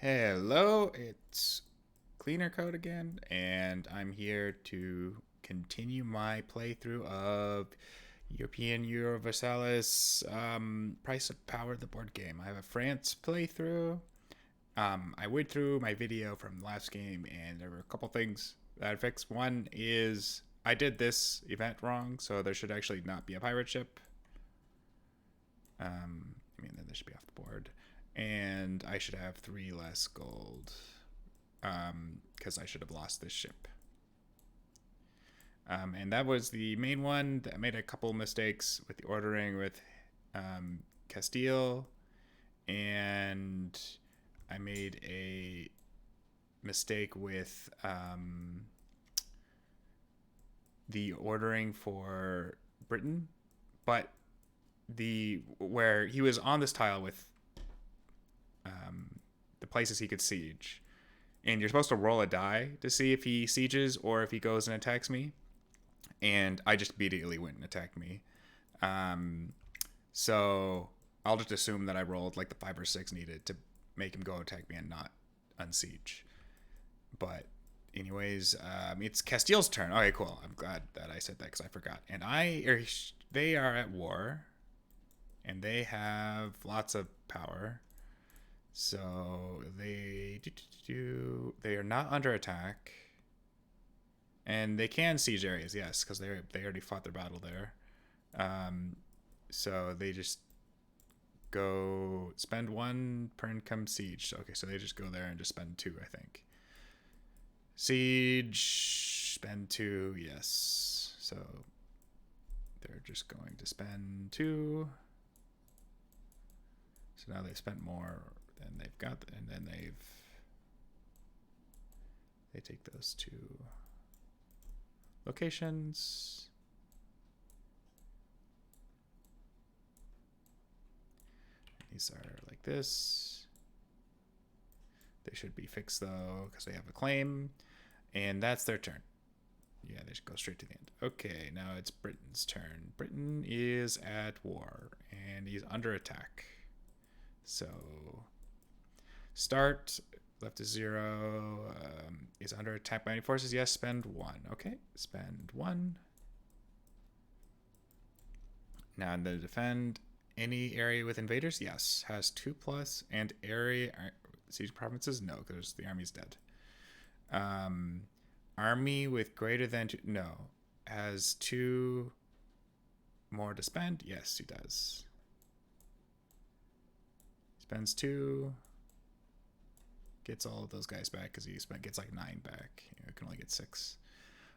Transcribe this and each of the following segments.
Hello, it's Cleaner Code again, and I'm here to continue my playthrough of European Universalis Price of Power, the board game. I have a France playthrough. I went through my video from the last game, and there were a couple things that I fixed. One is I did this event wrong, so there should actually not be a pirate ship. Then this should be off the board. And I should have 3 less gold. Because I should have lost this ship. And that was the main one. I made a couple mistakes with the ordering with Castile. And I made a mistake with the ordering for Britain. But where he was on this tile with the places he could siege, and you're supposed to roll a die to see if he sieges or if he goes and attacks me, and I just immediately went and attacked me. So I'll just assume that I rolled like the 5 or 6 needed to make him go attack me and not unsiege. But anyways, it's Castile's turn. Okay, cool. I'm glad that I said that because I forgot. And they are at war, and they have lots of power. So they are not under attack, and they can siege areas, yes, because they already fought their battle there. So they just go spend 1 per income siege. Okay, so they just go there and just spend 2, I think. Siege, spend 2, yes. So they're just going to spend 2. So now they've spent more than they've got, and then they take those 2 locations. These are like this. They should be fixed though because they have a claim, and that's their turn. Yeah, they should go straight to the end. Okay, now it's Britain's turn. Britain is at war, and he's under attack. So start, left is 0. Is under attack by any forces? Yes, spend 1. Okay, spend 1. Now in the defend any area with invaders? Yes. Has 2+, and area siege provinces? No, because the army's dead. Army with greater than 2, no. Has 2 more to spend? Yes, he does. Spends 2. Gets all of those guys back because gets like 9 back. You can only get 6.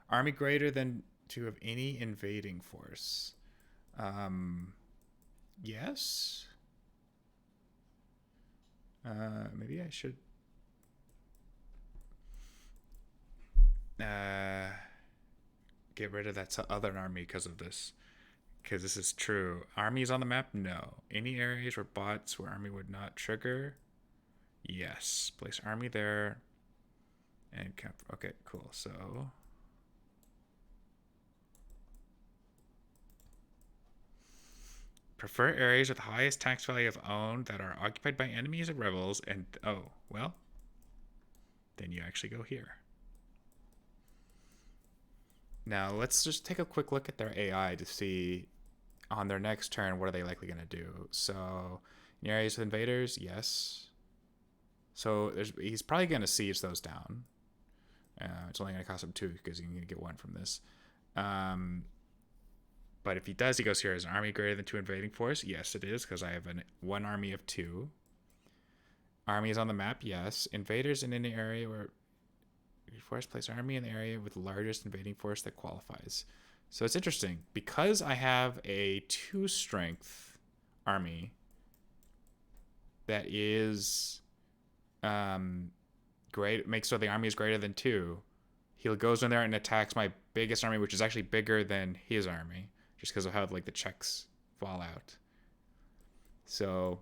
Army greater than 2 of any invading force. Yes. Maybe I should get rid of that other army because of this. Because this is true. Armies on the map? No. Any areas where bots where army would not trigger? Yes. Place army there. And okay, cool. So prefer areas with the highest tax value of owned that are occupied by enemies and rebels. And oh, well, then you actually go here. Now let's just take a quick look at their AI to see on their next turn what are they likely going to do. So in areas with invaders, yes. So he's probably going to siege those down. It's only going to cost him 2 because you can get 1 from this. But if he does, he goes here. Is an army greater than 2 invading force? Yes, it is, because I have 1 army of 2. Army is on the map? Yes. Invaders in any area where force place army in the area with the largest invading force that qualifies. So it's interesting. Because I have a 2 strength army that is great, makes so the army is greater than 2, he goes in there and attacks my biggest army, which is actually bigger than his army, just because of how like the checks fall out. So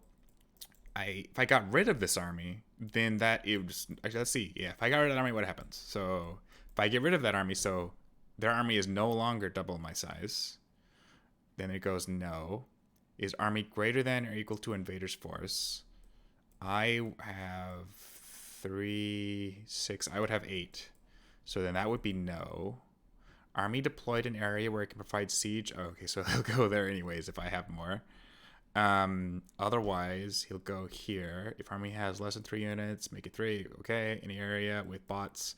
if I got rid of this army, then let's see. Yeah, if I got rid of that army, what happens? So if I get rid of that army, so their army is no longer double my size, then it goes no. Is army greater than or equal to invader's force? I have 3, 6. I would have 8. So then that would be no. Army deployed an area where it can provide siege. Oh, okay, so he'll go there anyways if I have more. Otherwise, he'll go here. If army has less than 3 units, make it 3. Okay, any area with bots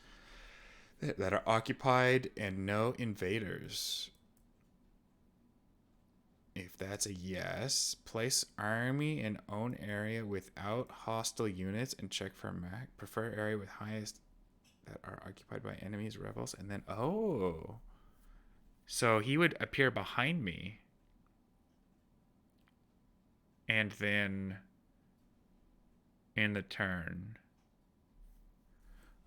that are occupied and no invaders. If that's a yes, place army in own area without hostile units and check for map. Prefer area with highest that are occupied by enemies, rebels, and then oh. So he would appear behind me. And then in the turn.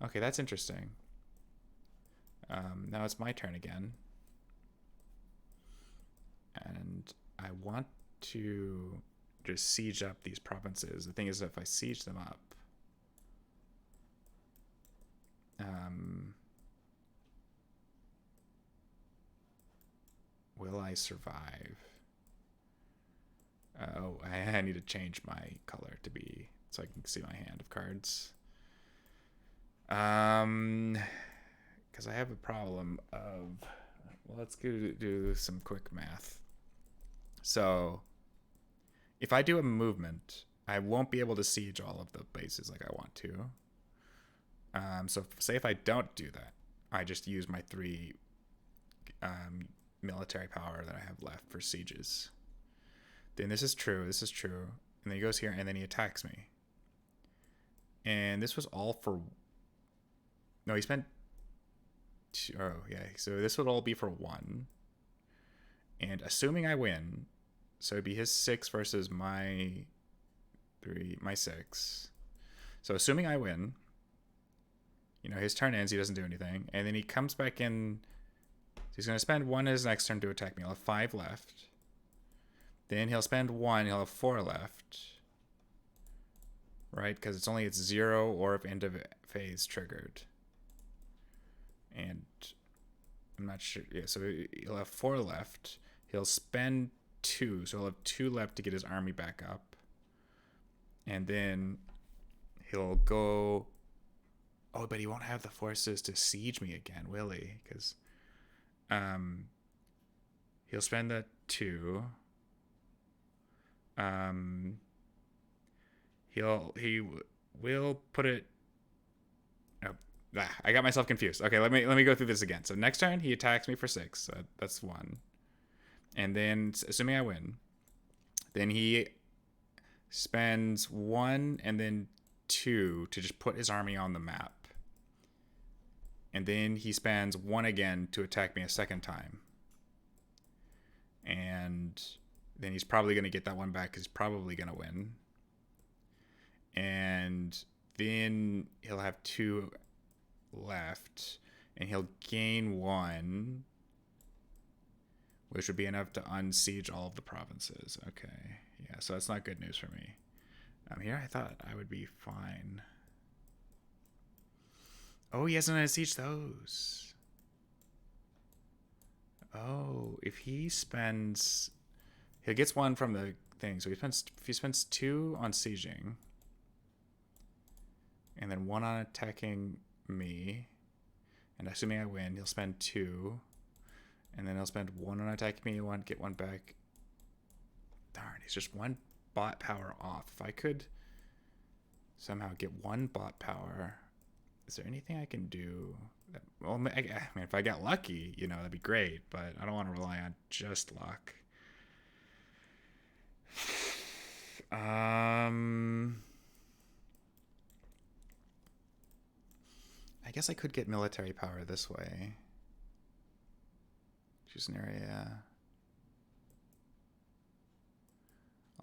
Okay, that's interesting. Now it's my turn again. And I want to just siege up these provinces. The thing is, if I siege them up, will I survive? Oh, I need to change my color to be so I can see my hand of cards. Because I have a problem of, well, let's do some quick math. So if I do a movement, I won't be able to siege all of the bases like I want to. So say if I don't do that, I just use my 3 military power that I have left for sieges. Then this is true, and then he goes here, and then he attacks me. And this was all for... No, he spent... Oh, yeah, so this would all be for 1. And assuming I win, so it'd be his 6 versus my 3, my 6. So assuming I win, you know, his turn ends, he doesn't do anything, and then he comes back in... He's going to spend 1 his next turn to attack me. He'll have 5 left. Then he'll spend 1. He'll have 4 left. Right? Because it's only 0 or if end of phase triggered. And I'm not sure. Yeah, so he'll have 4 left. He'll spend 2. So he'll have 2 left to get his army back up. And then he'll go... Oh, but he won't have the forces to siege me again, will he? Because he'll spend the 2. He will put it. Oh, I got myself confused. Okay, let me go through this again. So next turn he attacks me for 6. So that's 1, and then assuming I win, then he spends 1 and then 2 to just put his army on the map, and then he spends 1 again to attack me a second time, and then he's probably going to get that 1 back because he's probably going to win. And then he'll have 2 left, and he'll gain 1, which would be enough to unsiege all of the provinces. Okay, yeah, so that's not good news for me. Here I thought I would be fine. Oh, he hasn't unsieged those. Oh, if he spends... He gets 1 from the thing, so if he spends 2 on sieging, and then 1 on attacking me, and assuming I win, he'll spend 2, and then he'll spend 1 on attacking me, get 1 back. Darn, he's just 1 bot power off. If I could somehow get 1 bot power, is there anything I can do? Well, I mean, if I got lucky, you know, that'd be great, but I don't want to rely on just luck. I guess I could get military power this way. Choose an area.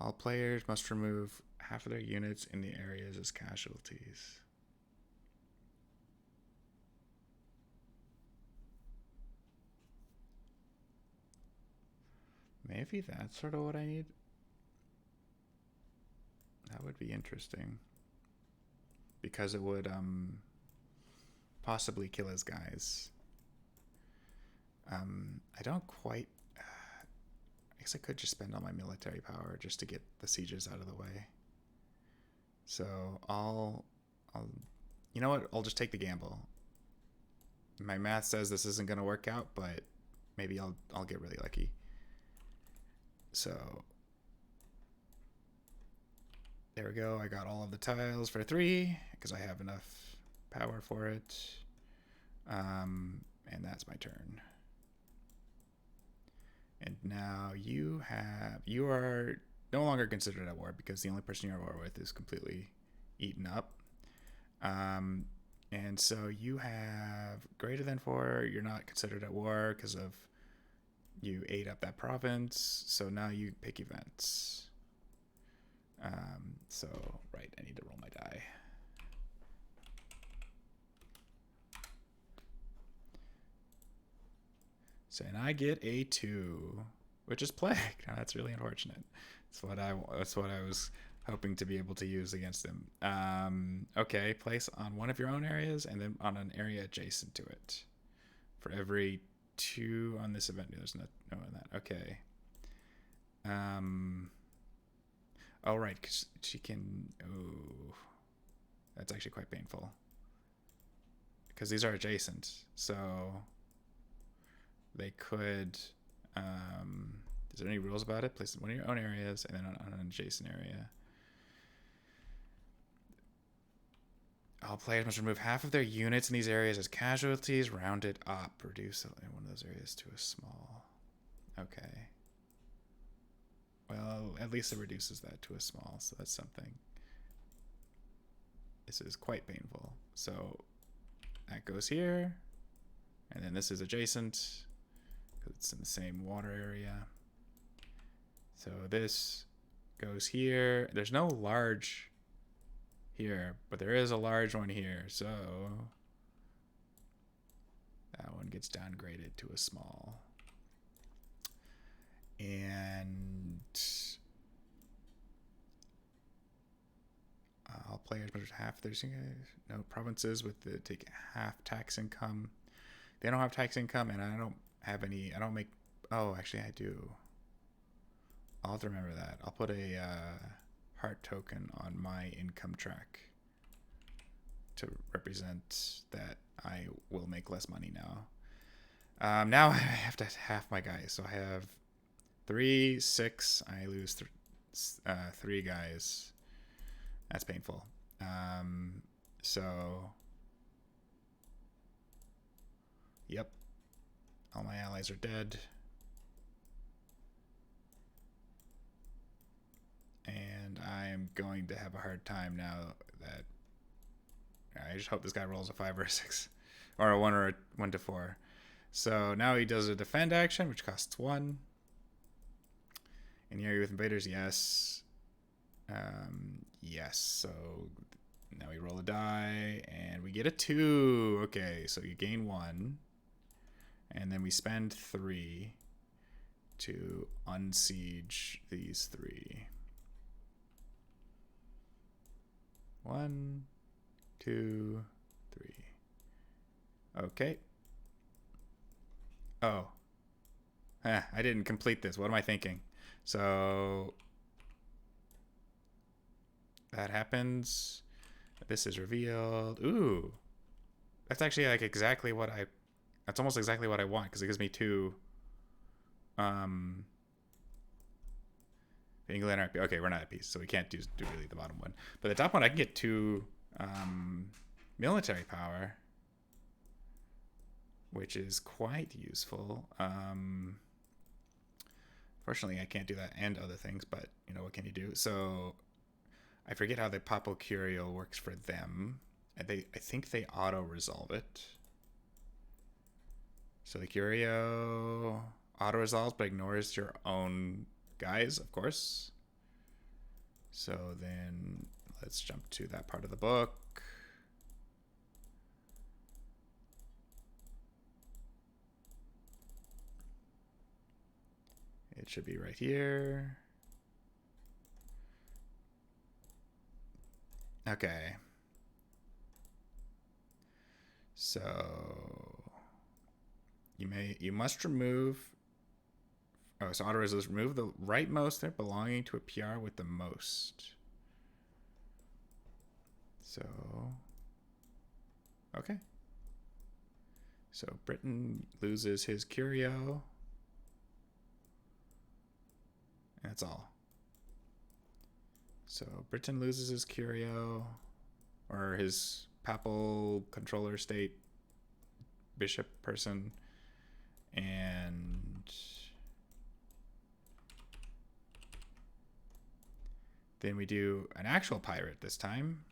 All players must remove half of their units in the areas as casualties. Maybe that's sort of what I need. That would be interesting. Because it would possibly kill his guys. I don't quite... I guess I could just spend all my military power just to get the sieges out of the way. So I'll You know what? I'll just take the gamble. My math says this isn't going to work out, but maybe I'll get really lucky. So there we go. I got all of the tiles for 3 because I have enough power for it. And that's my turn. And now you are no longer considered at war because the only person you're at war with is completely eaten up. And so you have greater than 4. You're not considered at war because of you ate up that province. So now you pick events. So, right, I need to roll my die. So, and I get a 2, which is plague. Now, that's really unfortunate. That's what I was hoping to be able to use against them. Okay, place on one of your own areas and then on an area adjacent to it. For every 2 on this event, there's no in that. Okay. Oh, right, because she can... Oh, that's actually quite painful. Because these are adjacent, so they could... is there any rules about it? Place one of your own areas and then on an adjacent area. All players must remove half of their units in these areas as casualties, round it up. Reduce one of those areas to a small. Okay. Well, at least it reduces that to a small, so that's something. This is quite painful. So that goes here. And then this is adjacent because it's in the same water area. So this goes here. There's no large here, but there is a large one here. So that one gets downgraded to a small. And all players measure half their provinces with the take half tax income. They don't have tax income, and I don't have any. I don't make. Oh, actually, I do. I'll have to remember that. I'll put a heart token on my income track to represent that I will make less money now. Now I have to half my guys, so I have 3, 6. I lose 3 guys. That's painful. So, yep. All my allies are dead. And I'm going to have a hard time now that I just hope this guy rolls a 5 or a 6 or a 1 or a 1 to 4. So now he does a defend action, which costs 1. In the area with invaders, yes. Yes. So now we roll a die and we get a 2. Okay, so you gain 1. And then we spend 3 to unsiege these 3. 1, 2, 3. Okay. Oh. I didn't complete this. What am I thinking? So that happens. This is revealed. Ooh. That's actually like exactly what that's almost exactly what I want because it gives me 2 England are at peace. Okay, we're not at peace, so we can't do really the bottom one. But the top one, I can get 2 military power, which is quite useful. Fortunately, I can't do that and other things, but you know what can you do? So I forget how the Papal Curial works for them. I think they auto resolve it. So the Curio auto resolves, but ignores your own guys, of course. So then let's jump to that part of the book. It should be right here. Okay. So you must remove. Oh, so auto resolve, remove the rightmost there belonging to a PR with the most. So Okay. So Britain loses his curio. That's all. So Britain loses his curio, or his papal controller state bishop person, and then we do an actual pirate this time.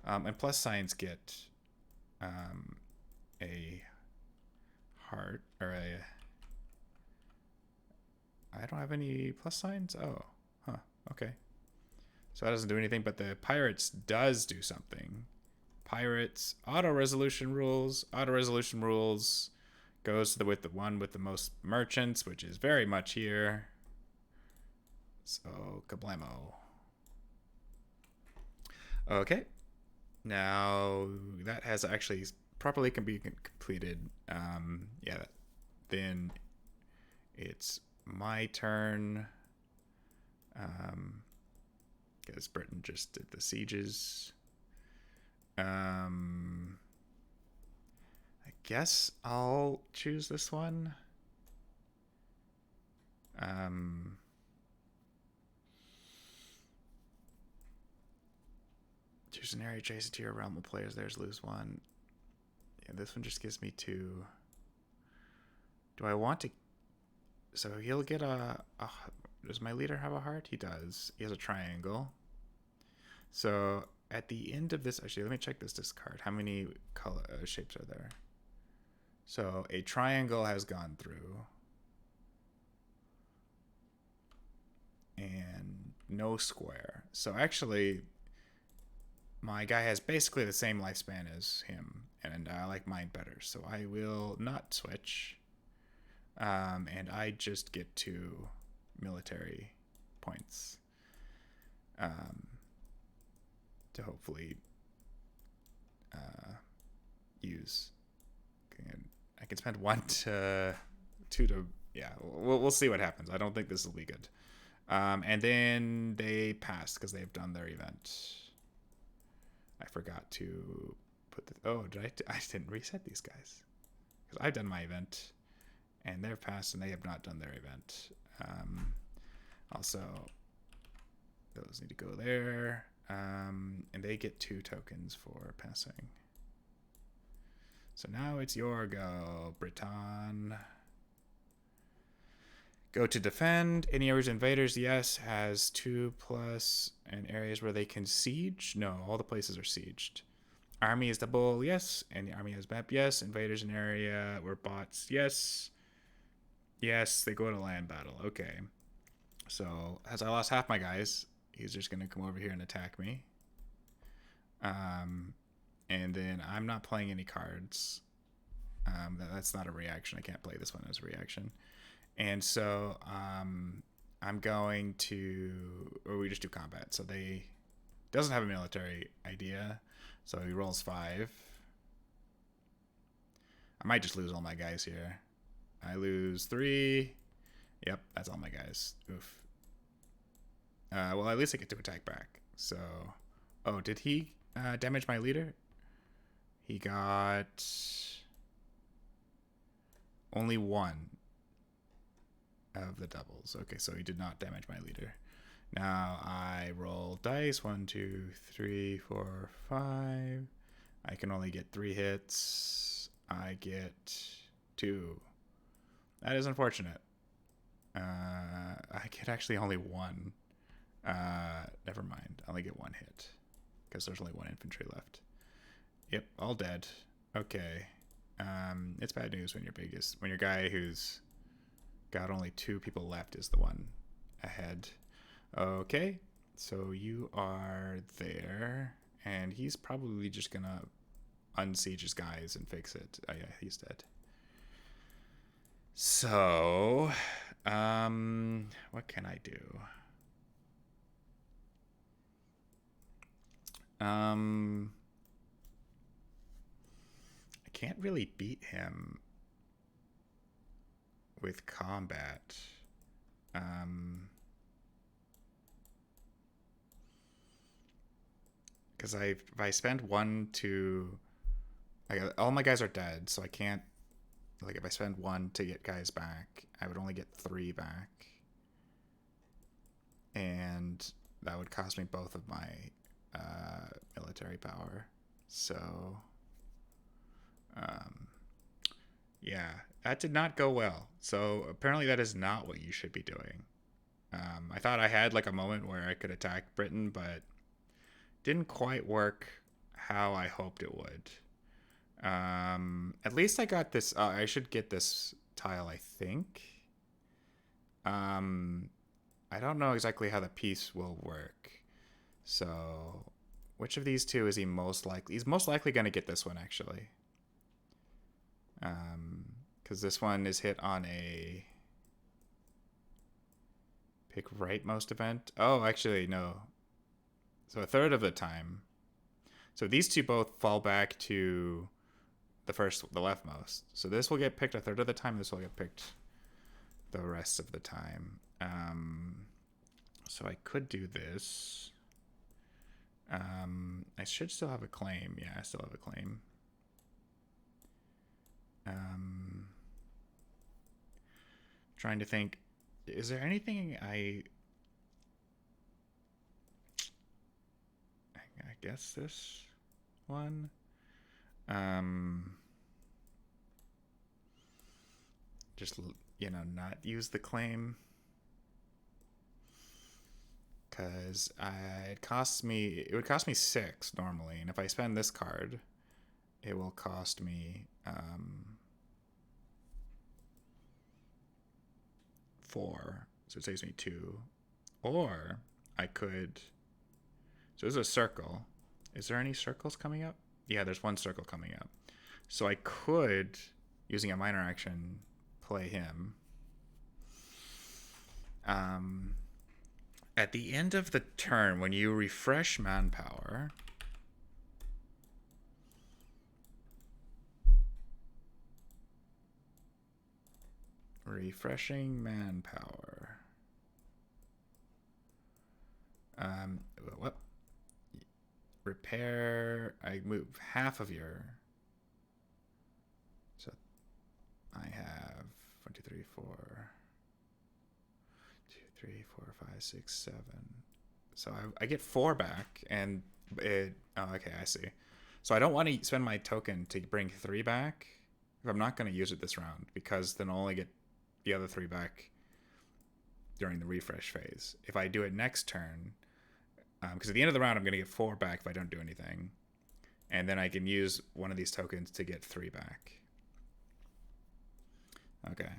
And plus signs get a heart, or a... I don't have any plus signs? Oh, huh, okay. So that doesn't do anything, but the pirates does do something. Pirates, auto-resolution rules. Auto-resolution rules goes to with the one with the most merchants, which is very much here. So, kablamo. Okay. Now, that has actually properly can be completed. Yeah, then it's my turn. Because Britain just did the sieges. I guess I'll choose this one. Choose an area adjacent to your realm of players. There's lose one. Yeah, this one just gives me 2. Do I want to... So he'll get a... Does my leader have a heart? He does. He has a triangle. So at the end of this... Actually, let me check this discard. How many color shapes are there? So a triangle has gone through. And no square. So actually, my guy has basically the same lifespan as him. And I like mine better. So I will not switch. And I just get 2 military points. To hopefully use. And I can spend 1 to 2 to... Yeah, we'll see what happens. I don't think this will be good. And then they passed because they've done their event. I forgot to put the... Oh, I didn't reset these guys. Because I've done my event. And they're passed and they have not done their event. Also, those need to go there. And they get 2 tokens for passing. So now it's your go, Britain. Go to defend. Any areas invaders, yes, has 2+. And areas where they can siege? No, all the places are sieged. Army is the bull, yes. And the army has map, yes. Invaders in area where bots, yes. Yes, they go to land battle. Okay. So, as I lost half my guys, he's just going to come over here and attack me. And then I'm not playing any cards. That's not a reaction. I can't play this one as a reaction. And so I'm going to... Or we just do combat. So they... Doesn't have a military idea. So he rolls 5. I might just lose all my guys here. I lose 3. Yep, that's all my guys. Oof. Well, at least I get to attack back. So... Oh, did he damage my leader? He got... Only 1 of the doubles. Okay, so he did not damage my leader. Now I roll dice. 1, 2, 3, 4, 5. I can only get 3 hits. I get 2. That is unfortunate. I get actually only 1. Never mind. I only get 1 hit because there's only 1 infantry left. Yep, all dead. Okay. It's bad news when your guy who's got only 2 people left is the one ahead. Okay, so you are there, and he's probably just gonna unsiege his guys and fix it. Oh yeah, he's dead. So, what can I do? I can't really beat him with combat. Because if I spend 1 to Like all my guys are dead, so I can't. Like if I spend 1 to get guys back, I would only get 3 back, and that would cost me both of my military power. So, yeah, that did not go well. So apparently that is not what you should be doing. I thought I had like a moment where I could attack Britain, but didn't quite work how I hoped it would. At least I got this. I should get this tile, I think. I don't know exactly how the peace will work. So, which of these two is he most likely? He's most likely going to get this one, actually. Because this one is hit on a pick rightmost event. Oh, actually, no. So a third of the time. So these two both fall back to the leftmost. So this will get picked a third of the time. This will get picked the rest of the time. So I could do this. I should still have a claim. Yeah, I still have a claim. Trying to think, is there anything I guess this one? Just, not use the claim. Because it would cost me 6 normally. And if I spend this card, it will cost me 4. So it saves me 2. Or I could. So there's a circle. Is there any circles coming up? Yeah, there's one circle coming up. So I could, using a minor action, play him. At the end of the turn, when you refresh manpower, refreshing manpower. What? Repair. I move half of your. So I have 1, 2, 3, 4. 2, 3, 4, 5, 6, 7. So I get 4 back, and it. Oh, okay, I see. So I don't want to spend my token to bring 3 back if I'm not going to use it this round, because then I'll only get the other 3 back during the refresh phase. If I do it next turn, because at the end of the round I'm going to get 4 back if I don't do anything, and then I can use one of these tokens to get 3 back. Okay.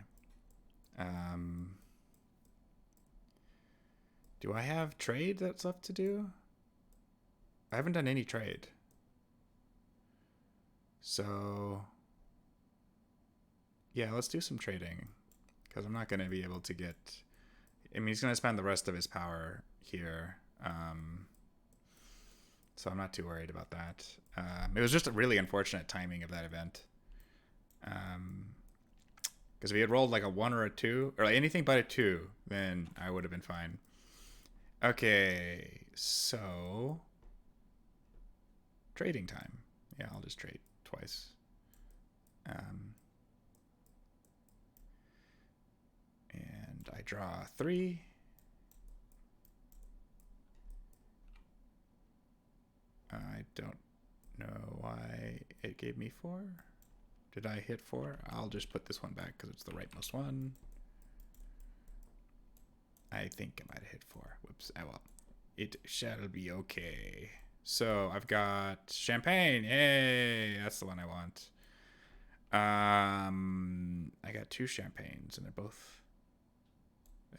Do I have trade that's left to do? I haven't done any trade. So, yeah, let's do some trading, because I'm not going to be able to get. I mean, he's going to spend the rest of his power here. So I'm not too worried about that. It was just a really unfortunate timing of that event. Because if he had rolled like a 1 or a 2, or like anything but a 2, then I would have been fine. Okay, so trading time. Yeah, I'll just trade twice. And I draw 3. I don't know why it gave me 4. Did I hit 4? I'll just put this one back because it's the rightmost one. I think I might have hit 4. Whoops. Oh well. It shall be okay. So I've got champagne. Hey, that's the one I want. I got 2 champagnes, and they're both.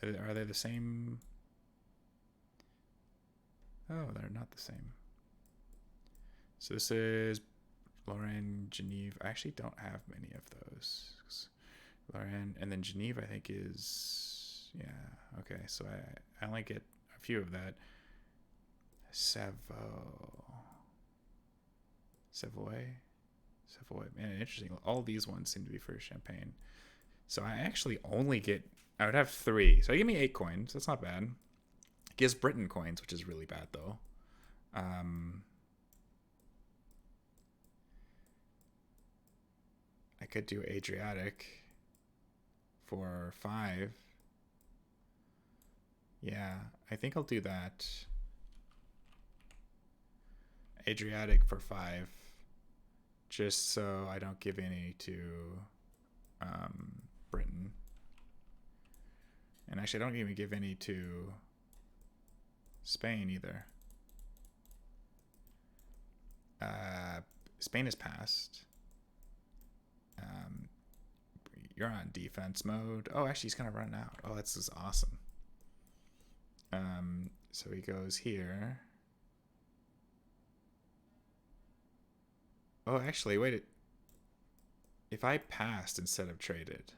Are they the same? Oh, they're not the same. So this is Lorraine, Geneva. I actually don't have many of those. Lorraine, and then Geneva, I think is, yeah, okay. So I only get a few of that. Savoy, man, interesting. All these ones seem to be for champagne. So I actually only get, I would have 3. So give me 8 coins. That's not bad. It gives Britain coins, which is really bad though. could do Adriatic for 5. Yeah, I think I'll do that. Adriatic for 5. Just so I don't give any to Britain. And actually, I don't even give any to Spain either. Spain is passed. You're on defense mode. Oh, actually, he's gonna run out. Oh, this is awesome. So he goes here. Oh, actually, wait. If I passed instead of traded,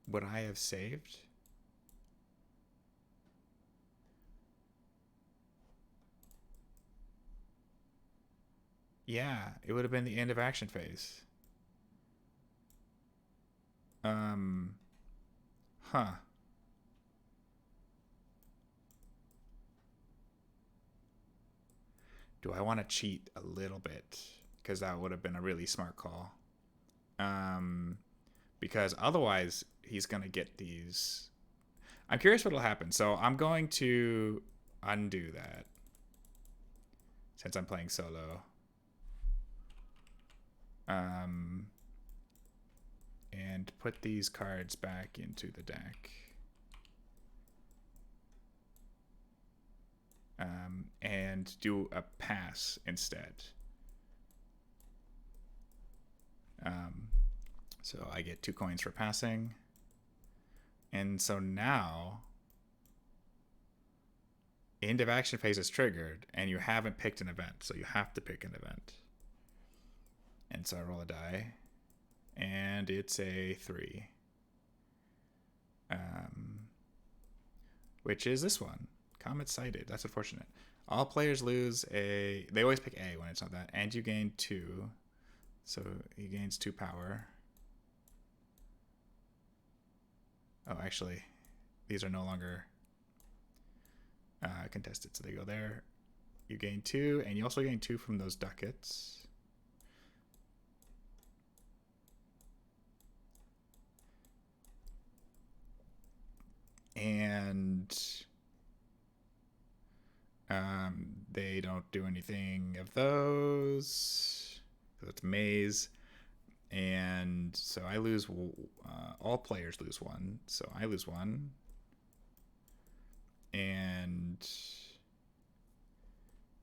would I have saved? Yeah, it would have been the end of action phase. Huh. Do I want to cheat a little bit? Because that would have been a really smart call. Because otherwise, he's going to get these. I'm curious what will happen. So I'm going to undo that. Since I'm playing solo. And put these cards back into the deck. And do a pass instead. So I get 2 coins for passing. And so now, end of action phase is triggered, and you haven't picked an event, so you have to pick an event. And so I roll a die, and it's a 3. Which is this one. Comet sighted. That's unfortunate. All players lose a... They always pick A when it's not that. And you gain 2. So he gains 2 power. Oh, actually, these are no longer contested. So they go there. You gain 2, and you also gain 2 from those ducats. And they don't do anything of those. So it's maze. And so I lose, all players lose 1. So I lose 1. And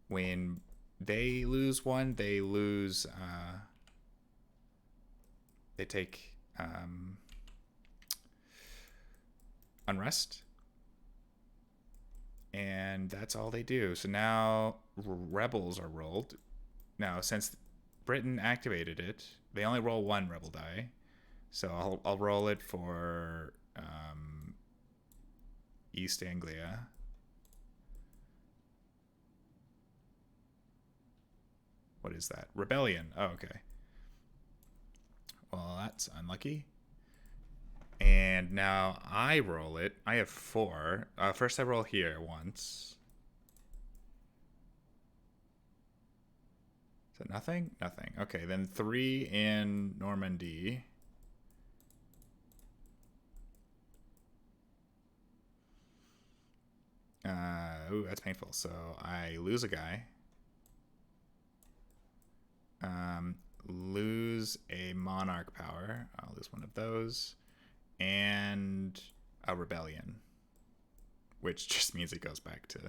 when they lose 1, they lose, they take unrest. And that's all they do. So now rebels are rolled. Now, since Britain activated it, they only roll 1 rebel die. So I'll roll it for East Anglia. What is that? Rebellion. Oh, okay. Well, that's unlucky. And now I roll it. I have 4. First I roll here once. Is it nothing? Nothing. Okay, then 3 in Normandy. Ooh, that's painful. So I lose a guy. Lose a monarch power. I'll lose one of those. And a rebellion. Which just means it goes back to...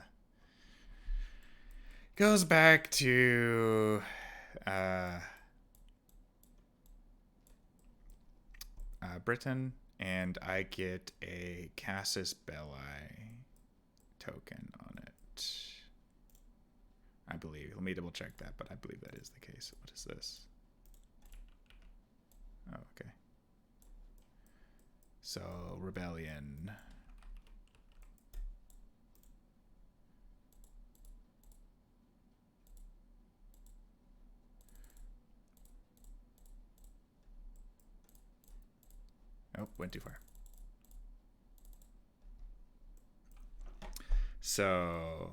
Britain, and I get a Casus Belli token on it. I believe. Let me double check that, but I believe that is the case. What is this? Oh, okay. So, rebellion. Oh, went too far. So,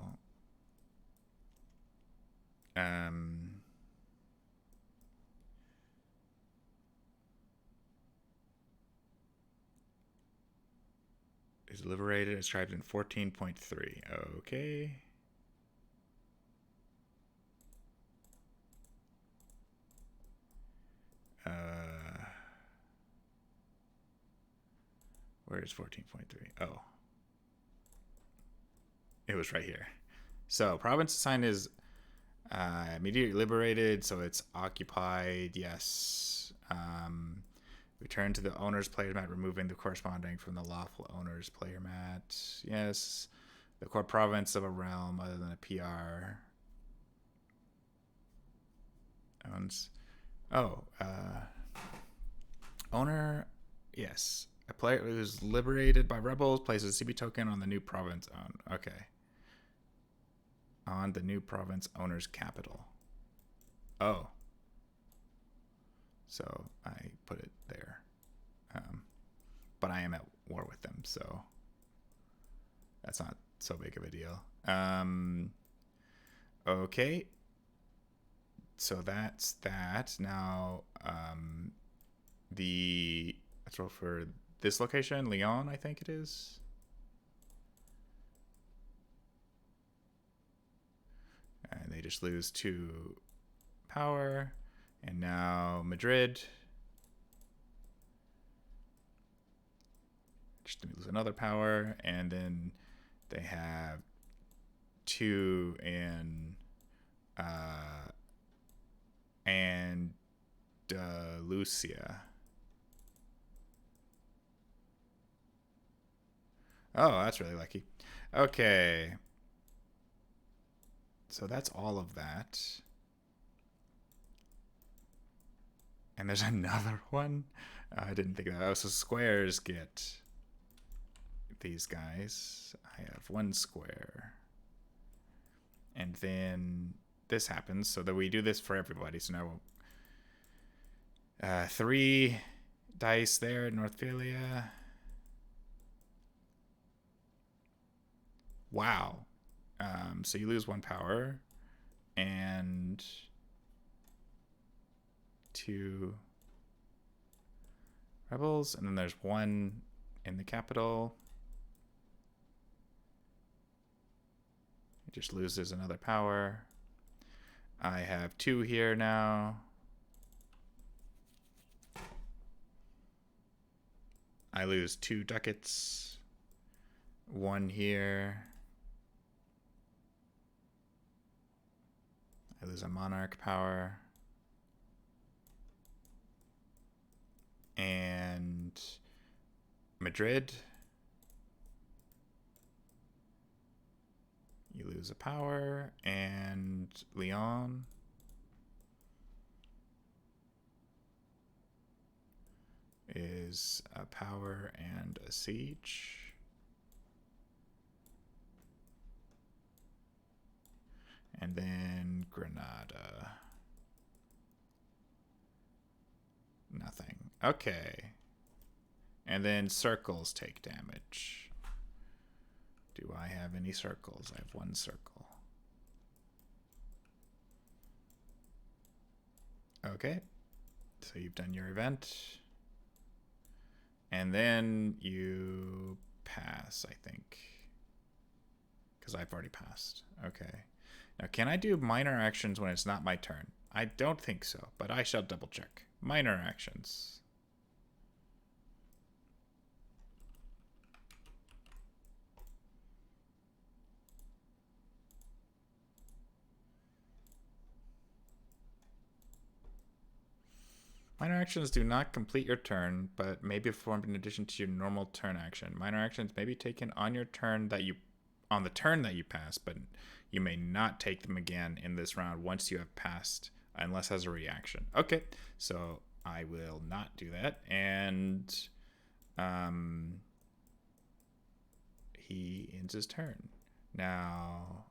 is liberated, described in 14.3. Okay. Where is 14.3? Oh. It was right here. So, province assigned is immediately liberated, so it's occupied. Yes. Return to the owner's player mat, removing the corresponding from the lawful owner's player mat. Yes. The core province of a realm other than a PR owns. Oh, owner. Yes. A player who's liberated by rebels places a CB token on the new province owned. Okay. On the new province owner's capital. Oh. So I put it there. But I am at war with them, so that's not so big of a deal. Okay. So that's that. Now, let's roll for this location, Lyon, I think it is. And they just lose 2 power. And now Madrid. Just lose another power. And then they have 2 in Andalusia. Oh, that's really lucky. Okay. So that's all of that. And there's another one. I didn't think of that. Oh, so squares get these guys. I have 1 square. And then this happens. So that we do this for everybody. So now 3 dice there at Northfilia. Wow. So you lose 1 power. And 2 rebels. And then there's 1 in the capital. It just loses another power. I have 2 here now. I lose 2 ducats. 1 here. I lose a monarch power. And Madrid. You lose a power. And Lyon. Is a power and a siege. And then Granada. Nothing. Okay. And then circles take damage. Do I have any circles? I have 1 circle. Okay. So you've done your event. And then you pass, I think. Because I've already passed. Okay. Now, can I do minor actions when it's not my turn? I don't think so, but I shall double check. Minor actions. Minor actions do not complete your turn, but may be performed in addition to your normal turn action. Minor actions may be taken on your turn on the turn that you pass, but you may not take them again in this round once you have passed, unless as a reaction. Okay, so I will not do that, and he ends his turn. Now,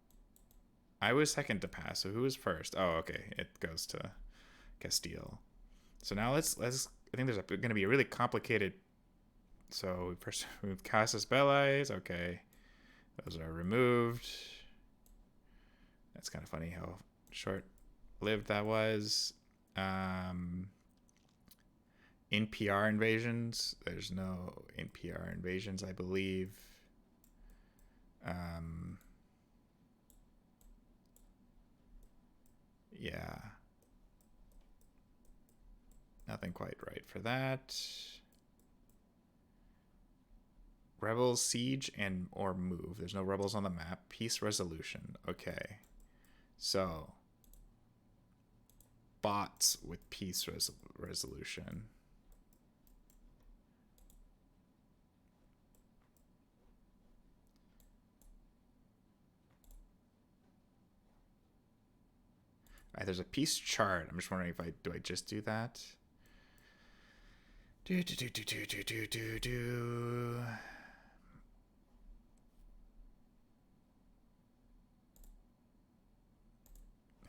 I was second to pass, so who was first? Oh, okay, it goes to Castile. So now let's. I think there's going to be a really complicated. So first remove Casus Belli. Okay, those are removed. That's kind of funny how short-lived that was. NPR invasions. There's no NPR invasions, I believe. Um, yeah. Nothing quite right for that. Rebels siege and or move. There's no rebels on the map. Peace resolution. Okay. So bots with peace resolution. All right, there's a peace chart. I'm just wondering if I just do that? Do. It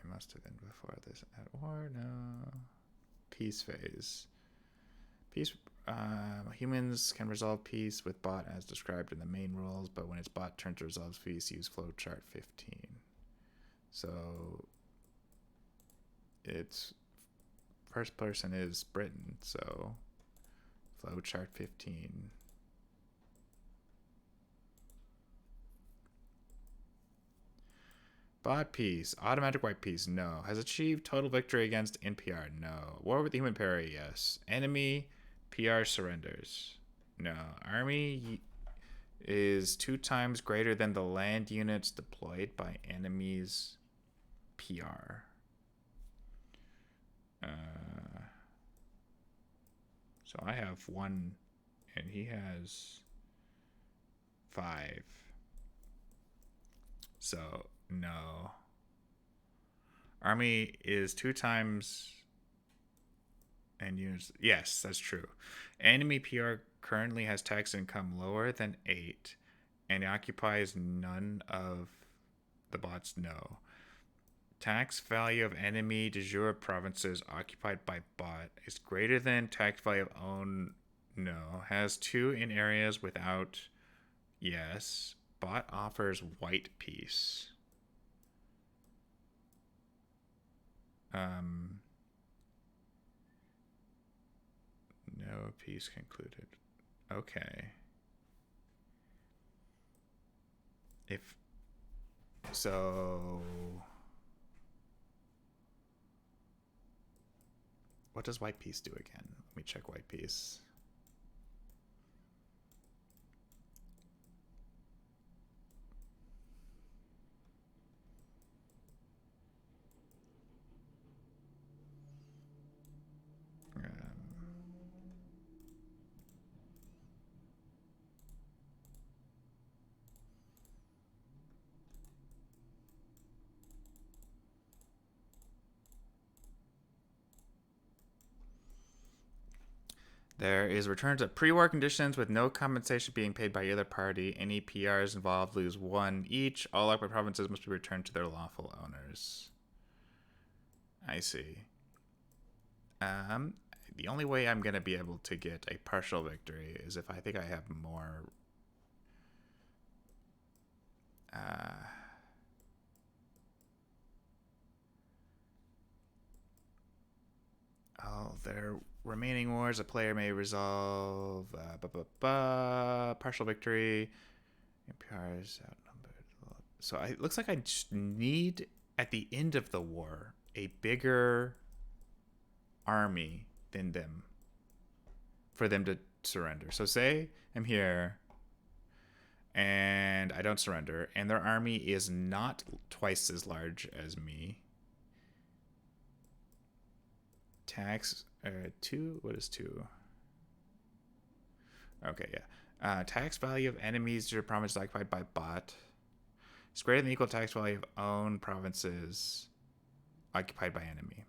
must have been before this at war. No. Peace phase. Peace. Humans can resolve peace with bot as described in the main rules, but when it's bot turn to resolve peace, use flowchart 15. So it's first person is Britain, so flowchart 15. Bot peace. Automatic white peace. No. Has achieved total victory against NPR. No. War with the human para. Yes. Enemy PR surrenders. No. Army is 2 times greater than the land units deployed by enemies PR. So I have 1 and he has 5. So no. Army is 2 times and units. Yes, that's true. Enemy PR currently has tax income lower than 8 and occupies none of the bots. No. Tax value of enemy de jure provinces occupied by bot is greater than tax value of own. No. Has 2 in areas without. Yes. Bot offers white peace. No peace concluded. Okay. If so, what does white peace do again? Let me check white peace. There is return to pre-war conditions with no compensation being paid by either party. Any PRs involved lose 1 each. All occupied provinces must be returned to their lawful owners. I see. The only way I'm gonna be able to get a partial victory is if I think I have more. Their remaining wars, a player may resolve. Partial victory. NPRs outnumbered. So it looks like I just need, at the end of the war, a bigger army than them for them to surrender. So say I'm here and I don't surrender, and their army is not twice as large as me. Tax 2. What is 2? Okay, yeah. Tax value of enemies to provinces occupied by bot. It's greater than equal tax value of own provinces occupied by enemy.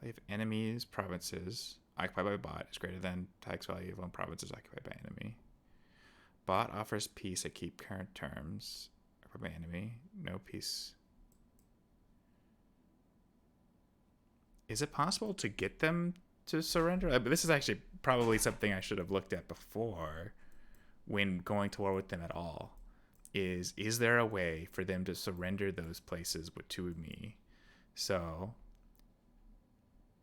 If enemies provinces occupied by bot is greater than tax value of own provinces occupied by enemy. Bot offers peace at keep current terms. Occupied by enemy. No peace. Is it possible to get them to surrender? This is actually probably something I should have looked at before when going to war with them at all. Is there a way for them to surrender those places to me? So,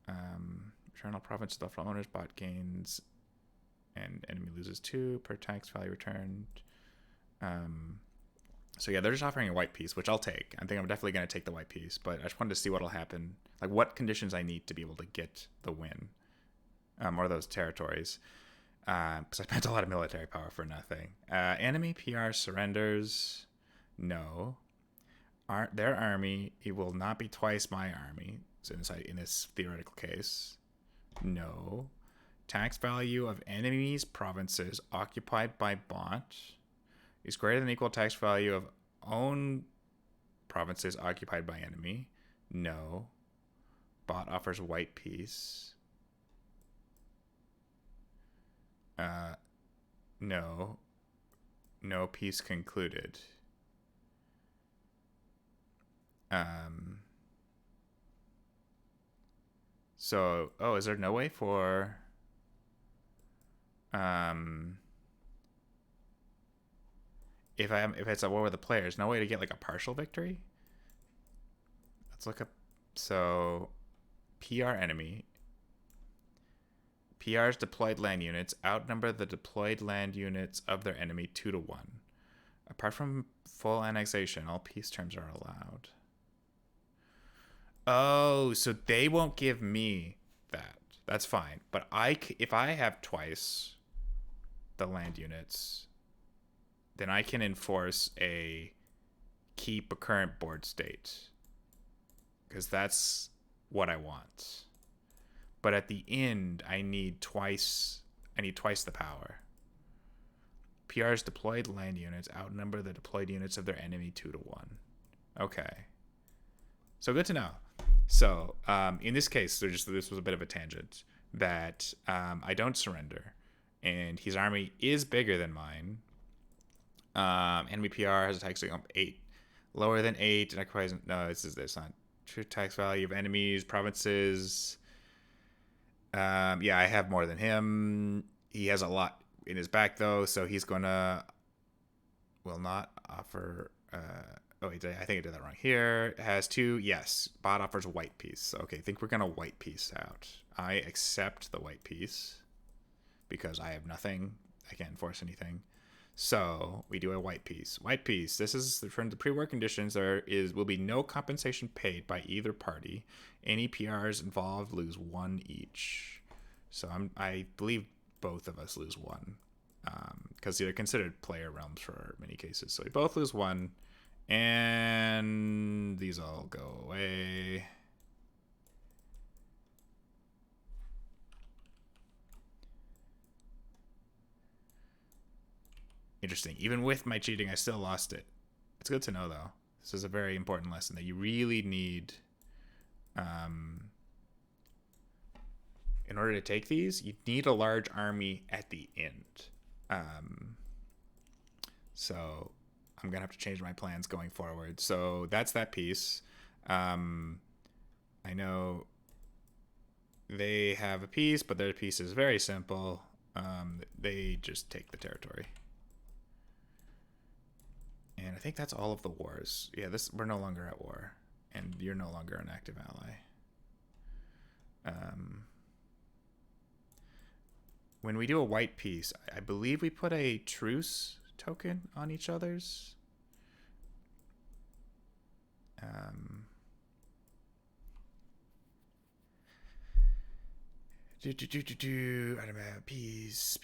return all province to lawful owners, bot gains, and enemy loses 2 per tax value returned. So yeah, they're just offering a white piece, which I'll take. I think I'm definitely going to take the white piece, but I just wanted to see what'll happen, like what conditions I need to be able to get the win, or those territories. Because I spent a lot of military power for nothing. Enemy PR surrenders. No. Their army, it will not be twice my army. So in this theoretical case, no. Tax value of enemies' provinces occupied by bot is greater than equal tax value of own provinces occupied by enemy. No. Bot offers white peace. No. No peace concluded. So, is there no way for if it's a war with the players, no way to get like a partial victory? Let's look up. So, PR enemy. PR's deployed land units outnumber the deployed land units of their enemy 2-1. Apart from full annexation, all peace terms are allowed. Oh, so they won't give me that. That's fine. But if I have twice the land units, then I can enforce a keep a current board state. Because that's what I want. But at the end, I need twice the power. PR's deployed land units outnumber the deployed units of their enemy 2-1. Okay. So good to know. So in this case, this was a bit of a tangent that I don't surrender, and his army is bigger than mine. Enemy PR has a tax of 8, lower than 8, and occupies. No, this not true tax value of enemies, provinces. Yeah, I have more than him. He has a lot in his back though, so he's gonna will not offer. I think I did that wrong. Here it has 2. Yes, bot offers white piece. Okay, I think we're gonna white piece out. I accept the white piece because I have nothing. I can't enforce anything. So we do a white piece. White piece. This is from the pre-war conditions. Will be no compensation paid by either party. Any PRs involved lose 1 each. So I believe both of us lose 1, because they're considered player realms for many cases. So we both lose 1, and these all go away. Interesting. Even with my cheating, I still lost it. It's good to know, though. This is a very important lesson that you really need. In order to take these, you need a large army at the end. So I'm going to have to change my plans going forward. So that's that piece. I know they have a piece, but their piece is very simple. They just take the territory. And I think that's all of the wars. Yeah, we're no longer at war, and you're no longer an active ally. When we do a white piece, I believe we put a truce token on each other's. I don't know. Peace.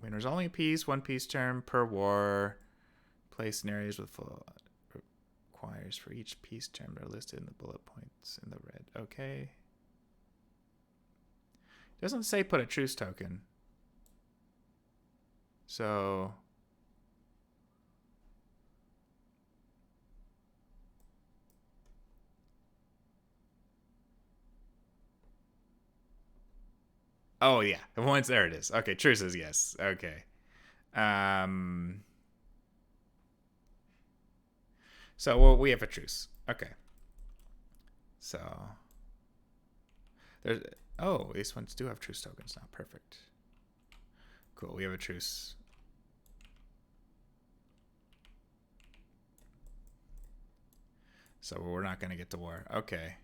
When resolving a piece, 1 peace term per war. Play scenarios with full requires for each peace term that are listed in the bullet points in the red. Okay. It doesn't say put a truce token. So oh yeah, once there it is. Okay, truces, yes. Okay. So we have a truce. Okay. So there's these ones do have truce tokens now. Perfect. Cool. We have a truce. So we're not going to get to war. Okay.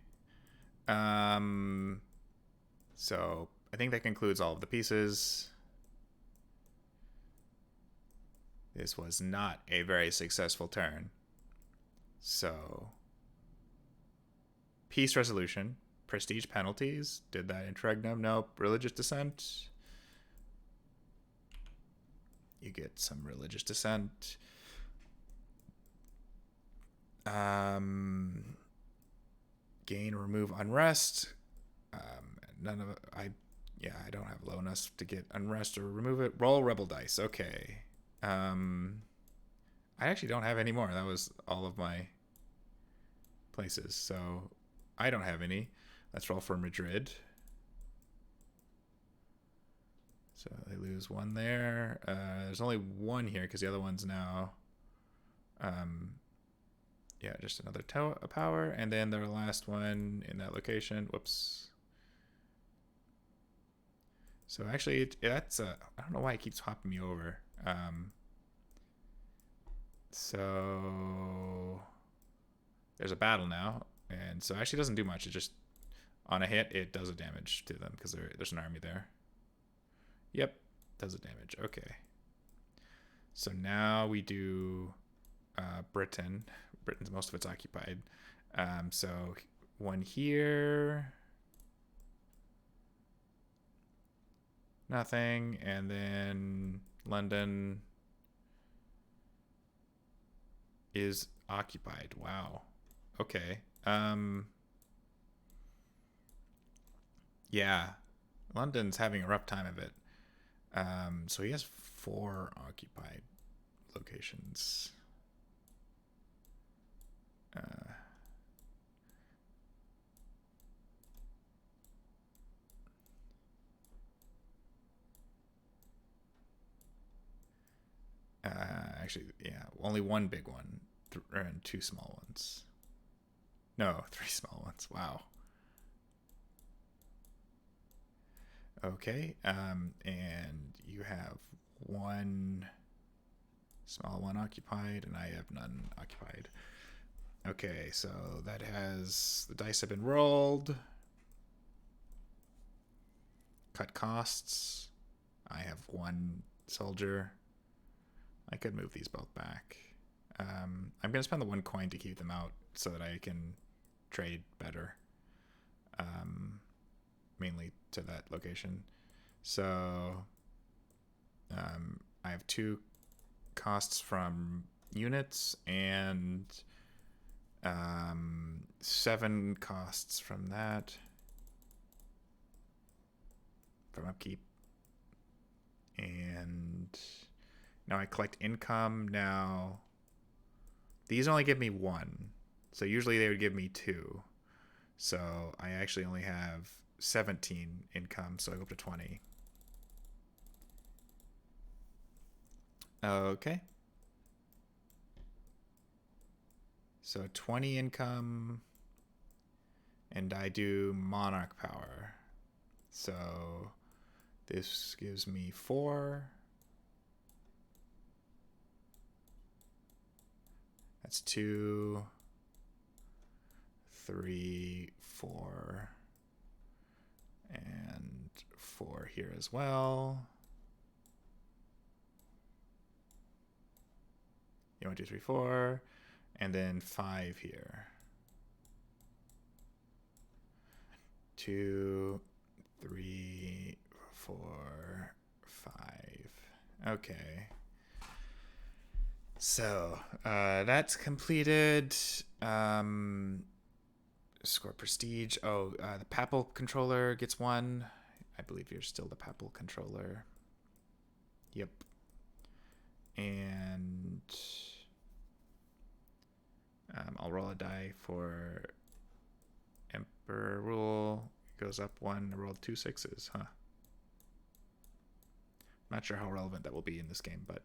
So I think that concludes all of the pieces. This was not a very successful turn. So, peace resolution, prestige penalties. Did that interregnum? Nope. Religious dissent. You get some religious dissent. Gain or remove unrest. None of it. I don't have low enough to get unrest or remove it. Roll rebel dice. Okay. I actually don't have any more. That was all of my places, so I don't have any. Let's roll for Madrid. So they lose one there. There's only one here because the other one's now just another power, and then their last one in that location. Whoops. So actually, that's I don't know why it keeps hopping me over. So there's a battle now, and so actually doesn't do much. It just on a hit it does a damage to them because there's an army there. Yep, does a damage. Okay. So now we do Britain. Britain's most of it's occupied. So one here. Nothing. And then London is occupied. Wow. Okay. Yeah. London's having a rough time of it. So he has 4 occupied locations. Actually, yeah, only one big one and 2 small ones. No, 3 small ones. Wow. Okay, and you have 1 small one occupied, and I have none occupied. Okay, so that has the dice have been rolled. Cut costs. I have 1 soldier. I could move these both back. I'm going to spend the 1 coin to keep them out so that I can trade better. Mainly to that location. So I have 2 costs from units and 7 costs from that. From upkeep. And now I collect income. Now these only give me 1. So usually they would give me 2. So I actually only have 17 income, so I go up to 20. Okay. So 20 income, and I do monarch power. So this gives me 4. That's 2, 3, 4, and 4 here as well. 1, 2, 3, 4, and then 5 here. 2, 3, 4, 5. Okay. So that's completed. Score prestige. Oh, the papal controller gets 1. I believe you're still the papal controller. Yep. And I'll roll a die for Emperor rule. It goes up 1. I rolled 2 6s, huh? Not sure how relevant that will be in this game, but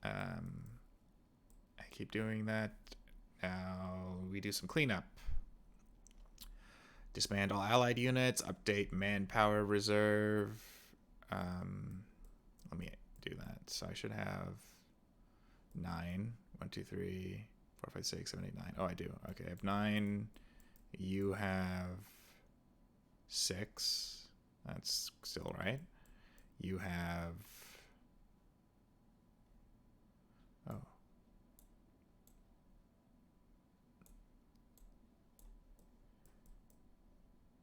I keep doing that. Now we do some cleanup. Disband all allied units. Update manpower reserve. Let me do that. So I should have 9. 1, 2, 3, 4, 5, 6, 7, 8, 9. Oh, I do. Okay, I have 9 You have 6. That's still right. You have... Oh.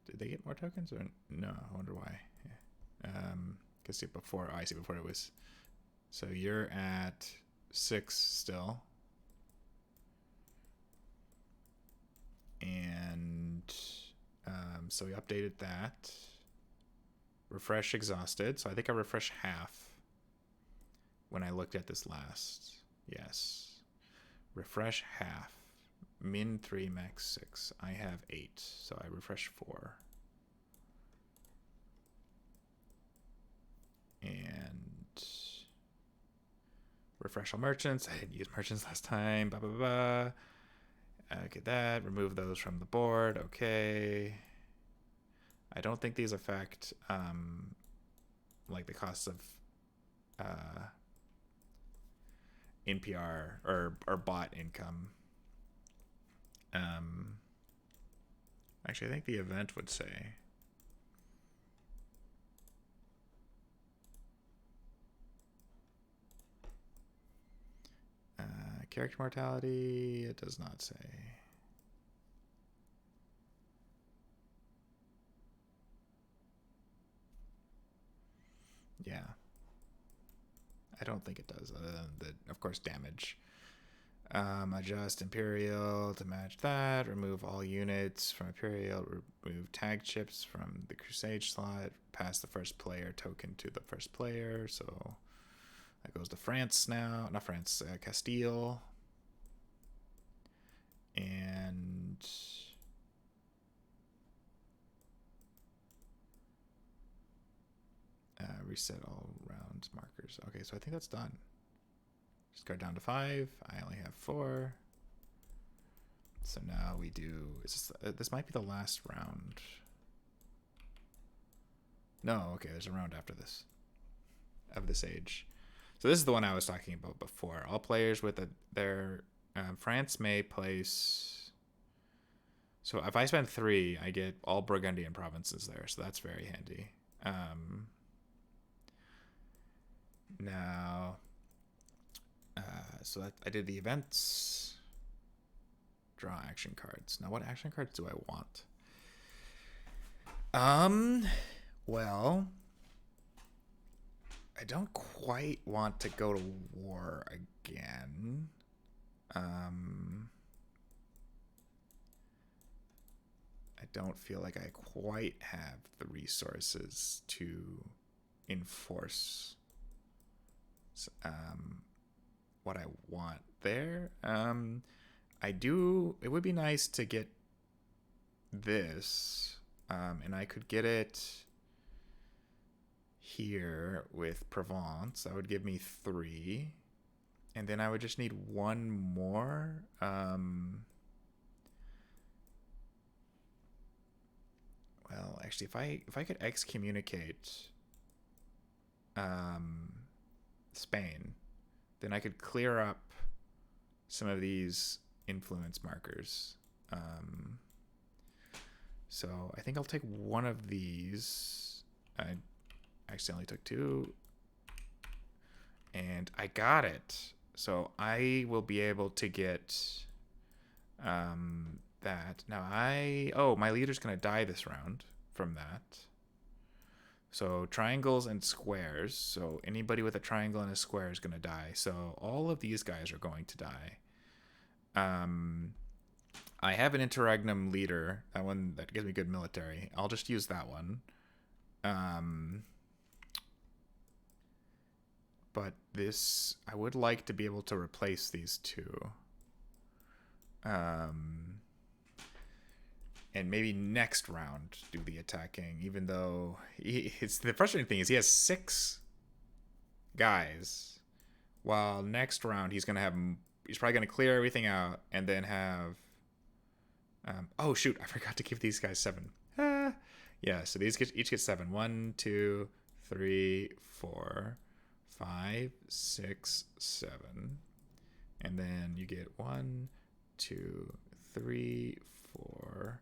Did they get more tokens or no? I wonder why. Because before I see before it was. So you're at 6 still, and so we updated that. Refresh exhausted. So I think I refreshed half when I looked at this last. Yes. Refresh half. Min 3, max 6. I have 8, so I refresh 4. And refresh all merchants. I didn't use merchants last time. Blah, blah, blah. Get that. Remove those from the board. Okay. I don't think these affect like the costs of NPR or bot income. Actually, I think the event would say. Character mortality, it does not say. Yeah. I don't think it does, other than the, of course, damage. Adjust Imperial to match that. Remove all units from Imperial. Remove tag chips from the Crusade slot. Pass the first player token to the first player. So that goes to France now. Not France, Castile. And reset all round markers. Okay, so I think that's done. Discard down to 5. I only have 4. So now we do... this might be the last round. No, okay, there's a round after this. Of this age. So this is the one I was talking about before. All players with their... France may place... So if I spend 3, I get all Burgundian provinces there. So that's very handy. Now... so that I did the events. Draw action cards. Now, what action cards do I want? Well, I don't quite want to go to war again. I don't feel like I quite have the resources to enforce what I want there. I do. It would be nice to get this, and I could get it here with Provence. That would give me 3, and then I would just need 1 more. Well, actually, if I could excommunicate Spain, then I could clear up some of these influence markers. So I think I'll take one of these. I accidentally took 2. And I got it. So I will be able to get that. Now my leader's going to die this round from that. So triangles and squares. So anybody with a triangle and a square is going to die. So all of these guys are going to die. I have an interregnum leader. That one that gives me good military. I'll just use that one. But this, I would like to be able to replace these 2. And maybe next round do the attacking, even though it's the frustrating thing is he has 6 guys, while next round he's probably gonna clear everything out and then have oh shoot, I forgot to give these guys 7. Yeah, so these each get 7. 1, 2, 3, 4, 5, 6, 7, and then you get 1, 2, 3, 4,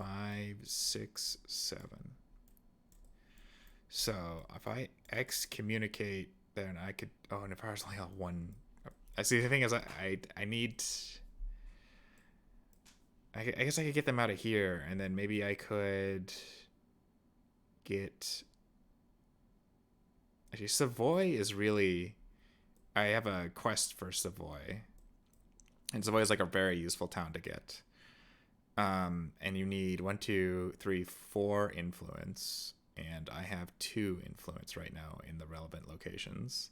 5, 6, 7. So if I excommunicate, then I could. Oh, and if I was only on one. I see. The thing is, I need. I guess I could get them out of here, and then maybe I could get. Actually, Savoy is really. I have a quest for Savoy, and Savoy is like a very useful town to get. And you need 1, 2, 3, 4 influence, and I have 2 influence right now in the relevant locations.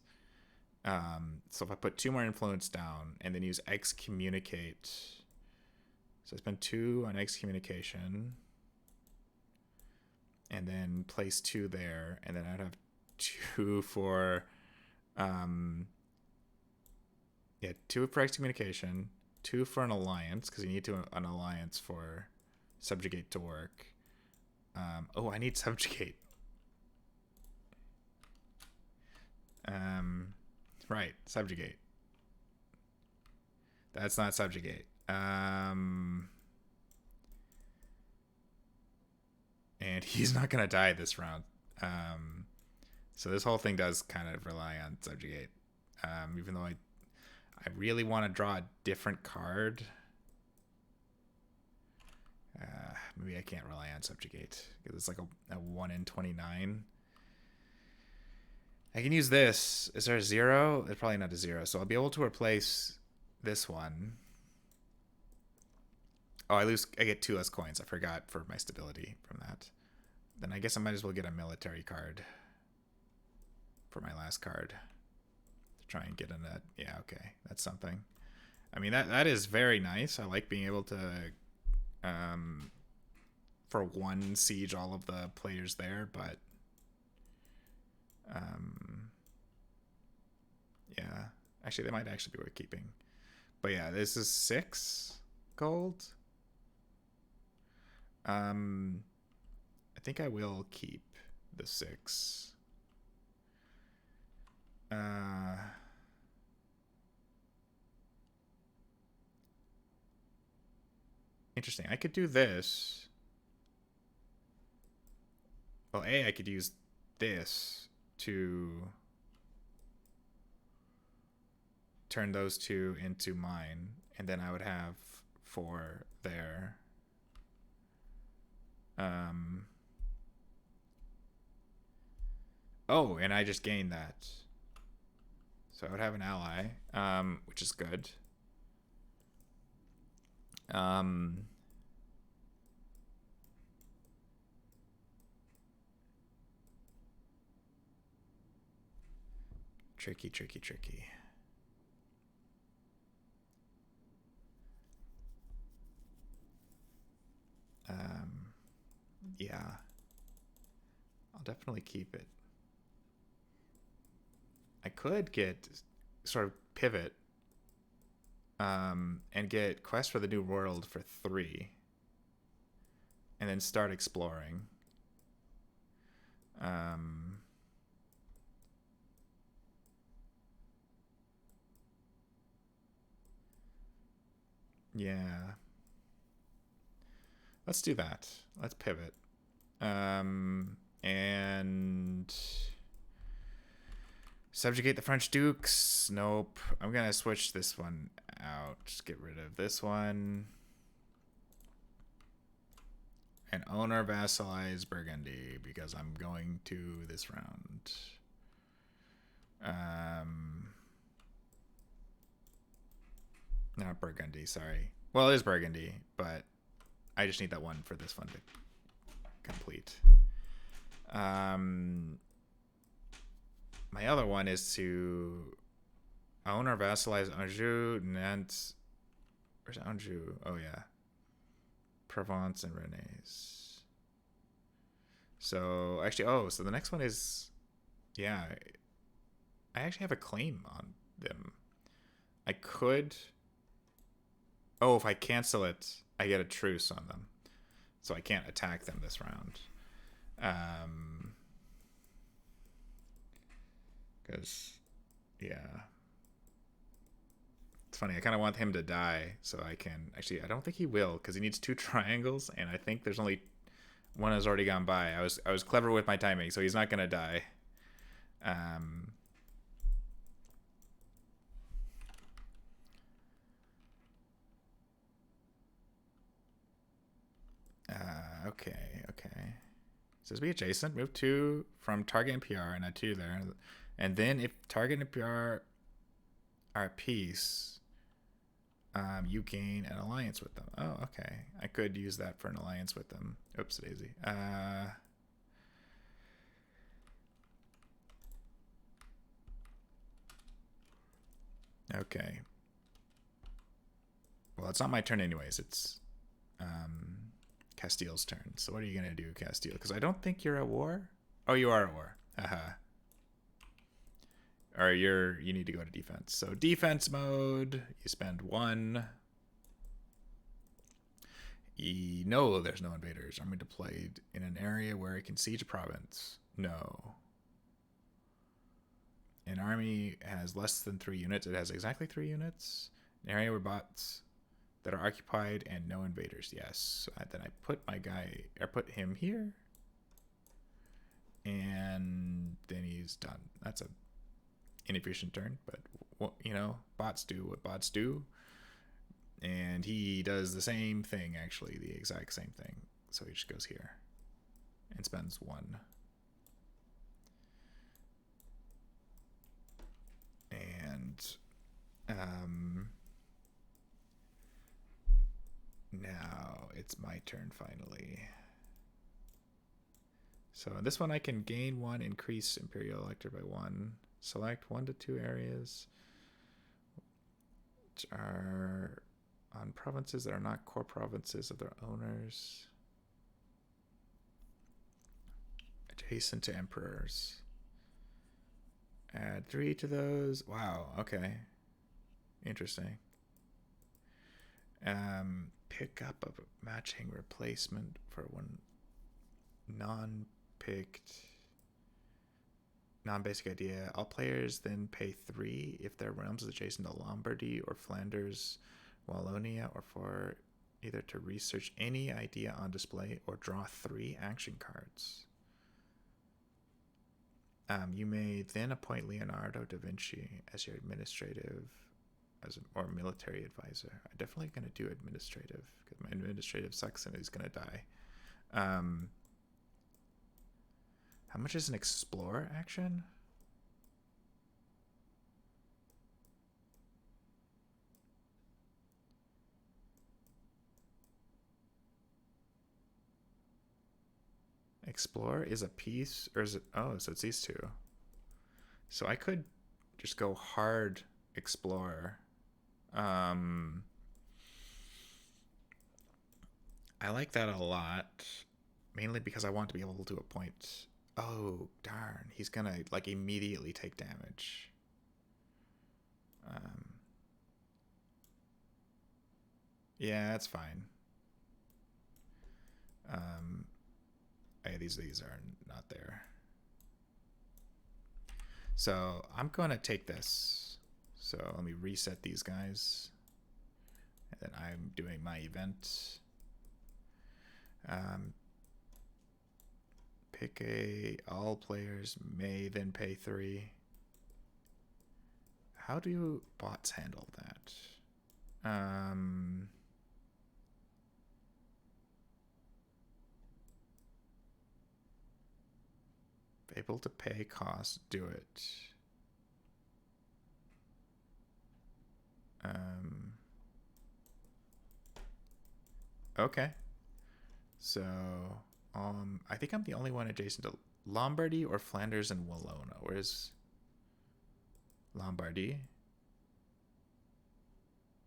So if I put 2 more influence down and then use excommunicate, so I spend 2 on excommunication, and then place 2 there, and then I'd have 2 for, 2 for excommunication, 2 for an alliance, because you need an alliance for subjugate to work. I need subjugate. Right, subjugate. That's not subjugate. And he's not gonna die this round. So this whole thing does kind of rely on subjugate. Even though I really want to draw a different card. Maybe I can't rely on subjugate because it's like a 1 in 29. I can use this. Is there a 0? It's probably not a 0. So I'll be able to replace this one. Oh, I get 2 less coins. I forgot for my stability from that. Then I guess I might as well get a military card for my last card to try and get in that. Yeah, okay, that's something. I mean, that is very nice. I like being able to, for 1 siege all of the players there, but yeah, actually they might actually be worth keeping. But yeah, this is 6 gold. I think I will keep the 6. Interesting. I could do this. Well, I could use this to turn those 2 into mine, and then I would have 4 there. Oh, and I just gained that. So I would have an ally, which is good. Tricky. Yeah. I'll definitely keep it. I could get sort of pivot and get Quest for the New World for 3 and then start exploring. Yeah. Let's do that. Let's pivot. And subjugate the French dukes. Nope. I'm gonna switch this one out. Just get rid of this one. And own or vassalize Burgundy because I'm going to this round. Not Burgundy, sorry. Well, it is Burgundy, but I just need that one for this one to complete. My other one is to own or vassalize Anjou, Nantes. Where's Anjou? Oh, yeah. Provence and Rennes. So, actually, so the next one is, yeah. I actually have a claim on them. I could. Oh, if I cancel it, I get a truce on them. So I can't attack them this round. Because, yeah. It's It's funny. I kind of want him to die so I can actually. I don't think he will because he needs 2 triangles, and I think there's only one has already gone by. I was clever with my timing, so he's not gonna die. Um. Okay. Okay. Says be adjacent. Move 2 from target and PR, and add 2 there. And then if target and PR are at peace, you gain an alliance with them. Oh, okay. I could use that for an alliance with them. Oops, daisy. Okay. Well, it's not my turn anyways. It's Castile's turn. So what are you going to do, Castile? Because I don't think you're at war. Oh, you are at war. Or you need to go to defense. So defense mode, you spend 1. No, there's no invaders. Army deployed in an area where it can siege a province. No. An army has less than 3 units. It has exactly 3 units. An area where bots that are occupied and no invaders. Yes. So then I put my guy, or put him here. And then he's done. That's a inefficient turn, but bots do what bots do. And he does the same thing, actually, the exact same thing. So he just goes here and spends 1. And now it's my turn finally. So in this one I can gain 1, increase Imperial Elector by 1. Select 1 to 2 areas which are on provinces that are not core provinces of their owners. Adjacent to emperors. Add 3 to those. Wow, okay. Interesting. Pick up a matching replacement for 1 non-picked non-basic idea. All players then pay 3 if their realms is adjacent to Lombardy or Flanders, Wallonia, or for either to research any idea on display or draw 3 action cards. You may then appoint Leonardo da Vinci as your administrative or military advisor. I'm definitely going to do administrative because my administrative sucks and he's going to die. How much is an explore action? Explore is a piece, or is it? Oh, so it's these 2. So I could just go hard explore. I like that a lot, mainly because I want to be able to appoint. Oh, darn. He's going to, like, immediately take damage. Yeah, that's fine. These are not there. So I'm going to take this. So let me reset these guys. And then I'm doing my event. Pick all players may then pay 3. How do bots handle that? Able to pay costs, do it. Okay. So, I think I'm the only one adjacent to Lombardy or Flanders and Wallonia. Where's Lombardy?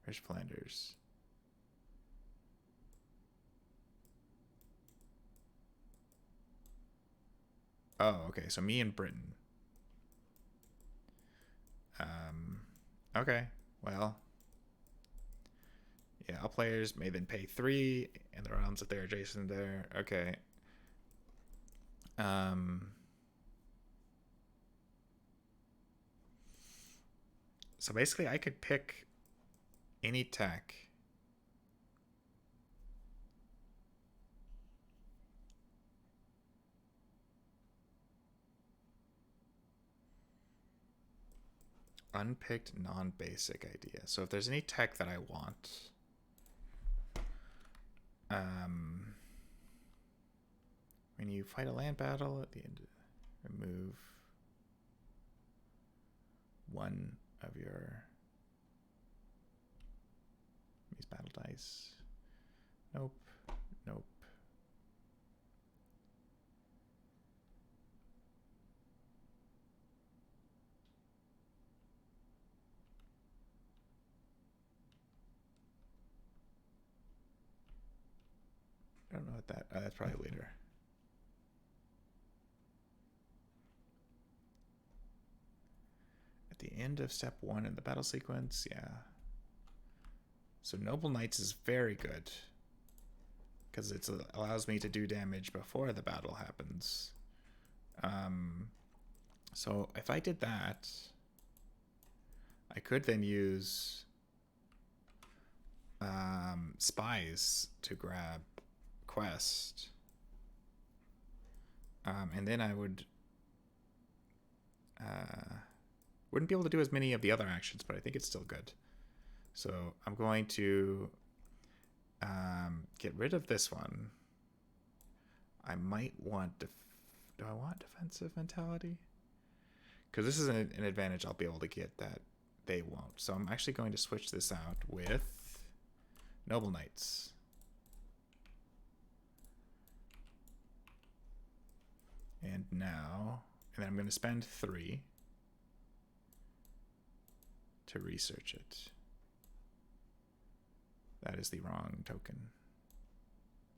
Where's Flanders? Oh, okay. So me and Britain. Okay. Well. Yeah, all players may then pay 3 and the realms if they're adjacent there. Okay. So basically I could pick any tech. Unpicked non-basic idea. So if there's any tech that I want, when you fight a land battle at the end, remove one of your these battle dice. Nope. Nope. I don't know what that. That's probably later. At the end of step 1 in the battle sequence, yeah. So Noble Knights is very good because it allows me to do damage before the battle happens. So if I did that, I could then use spies to grab quest, and then I wouldn't be able to do as many of the other actions, but I think it's still good. So I'm going to get rid of this one. I might want do I want defensive mentality? Because this is an advantage I'll be able to get that they won't. So I'm actually going to switch this out with Noble Knights. And now, and then I'm going to spend 3 to research it. That is the wrong token.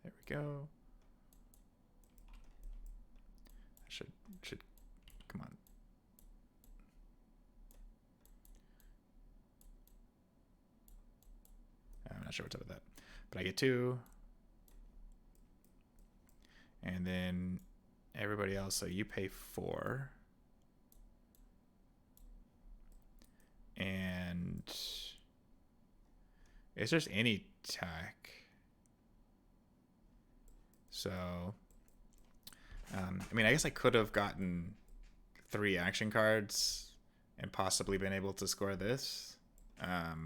There we go. I should come on. I'm not sure what's up with that, but I get 2, and then everybody else. So you pay 4, and it's just any tech. So, I mean, I guess I could have gotten 3 action cards and possibly been able to score this. But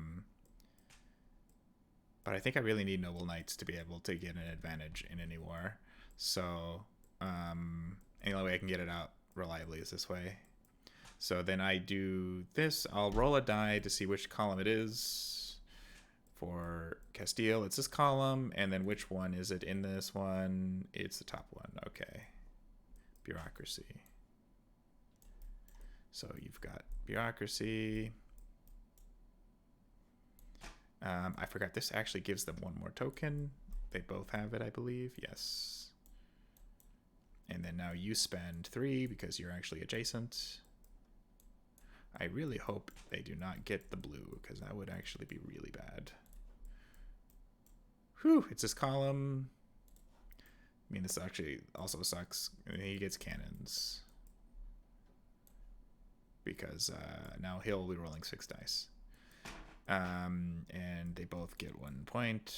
I think I really need Noble Knights to be able to get an advantage in any war. So, any way I can get it out reliably is this way. So then I do this. I'll roll a die to see which column it is. For Castile, it's this column. And then which one is it in this one? It's the top one. Okay. Bureaucracy. So you've got bureaucracy. I forgot this actually gives them 1 more token. They both have it, I believe. Yes. And then now you spend 3 because you're actually adjacent. I really hope they do not get the blue because that would actually be really bad. Whew, it's this column. I mean, this actually also sucks. He gets cannons. Because now he'll be rolling 6 dice. And they both get 1 point.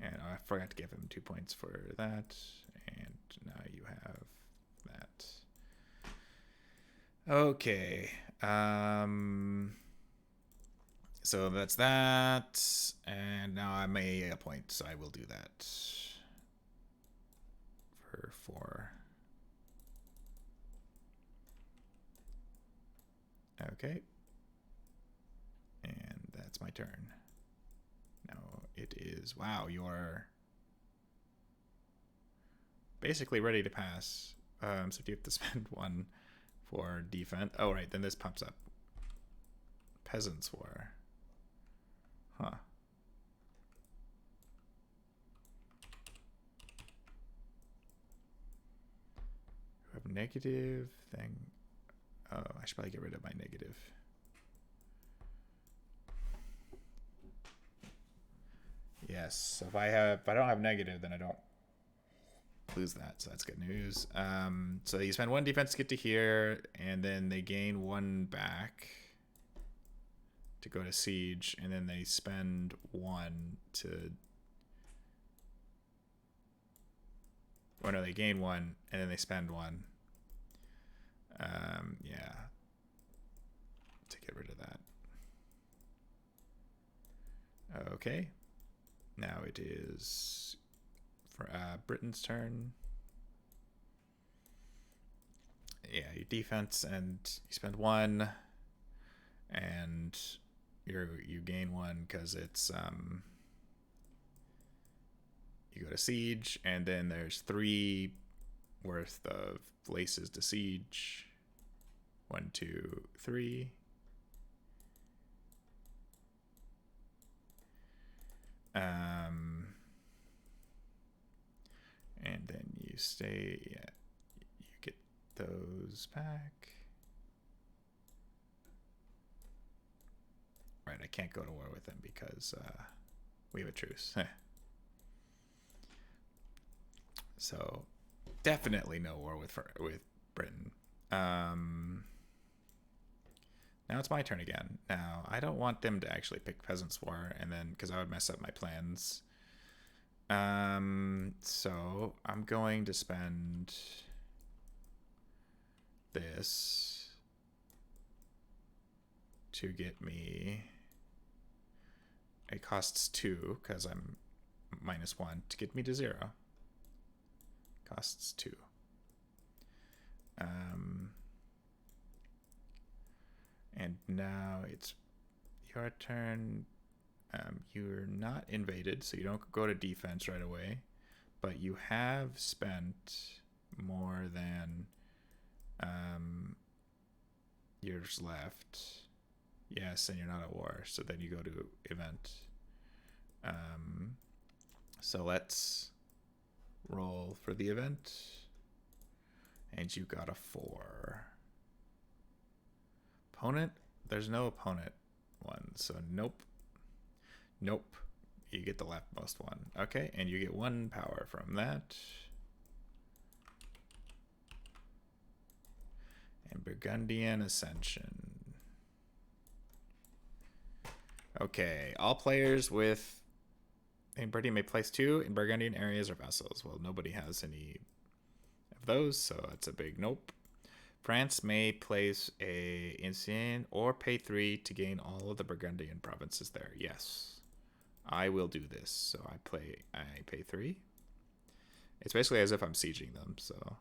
And I forgot to give him 2 points for that. And now you have that. Okay. So that's that. And now I'm a point, so I will do that. For 4. Okay. And that's my turn. Now it is, wow, you're basically ready to pass. So do you have to spend 1 for defense? Oh, right, then this pops up. Peasants War. Huh. You have negative thing. Oh, I should probably get rid of my negative. Yes, so if I don't have negative, then I don't lose that, so that's good news. So you spend 1 defense to get to here, and then they gain 1 back. to go to siege, and then they spend 1 to... Or no, they gain 1, and then they spend 1. Yeah. To get rid of that. Okay. Now it is for Britain's turn. Yeah, your defense, and you spend 1, and you gain 1 because it's you go to siege, and then there's 3 worth of places to siege. 1, 2, 3. And then you stay. Yeah, you get those back. Right, I can't go to war with them because we have a truce. So definitely no war with Britain. Now it's my turn again. Now I don't want them to actually pick Peasants' War, and then because I would mess up my plans. So I'm going to spend this to get me. It costs 2 because I'm -1 to get me to 0. Costs 2. And now it's your turn. You're not invaded, so you don't go to defense right away, but you have spent more than years left. Yes, and you're not at war, so then you go to event. So let's roll for the event, and you got a 4. Opponent? There's no opponent one, so nope. Nope. You get the leftmost one. Okay, and you get 1 power from that. And Burgundian Ascension. Okay, all players with in Britain may place 2 in Burgundian areas or vassals. Well, nobody has any of those, so it's a big nope. France may place a insignia or pay 3 to gain all of the Burgundian provinces there. Yes, I will do this. So I pay 3. It's basically as if I'm sieging them. So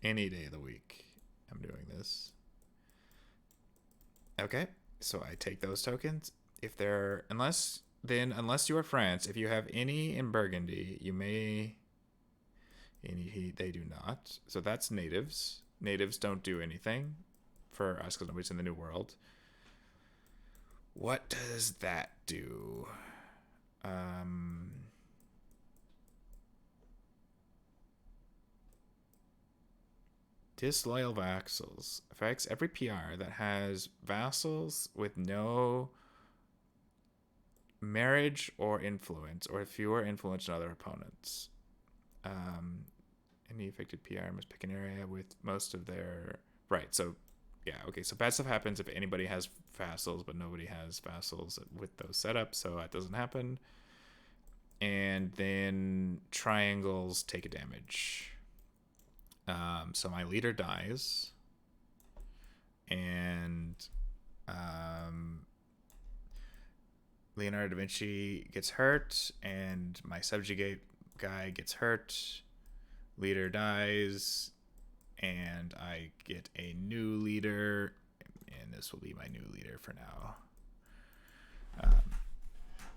any day of the week, I'm doing this. Okay, so I take those tokens. If they're unless you are France, if you have any in Burgundy, you may. They do not. So that's natives. Natives don't do anything for us because nobody's in the New World. What does that do? Disloyal vassals affects every PR that has vassals with no marriage or influence, or fewer influence than other opponents. Any affected PR must pick an area with most of their... Right, so, yeah, okay, so bad stuff happens if anybody has vassals, but nobody has vassals with those setups, so that doesn't happen. And then triangles take a damage. So my leader dies, and Leonardo da Vinci gets hurt, and my subjugate guy gets hurt. Leader dies, and I get a new leader, and this will be my new leader for now.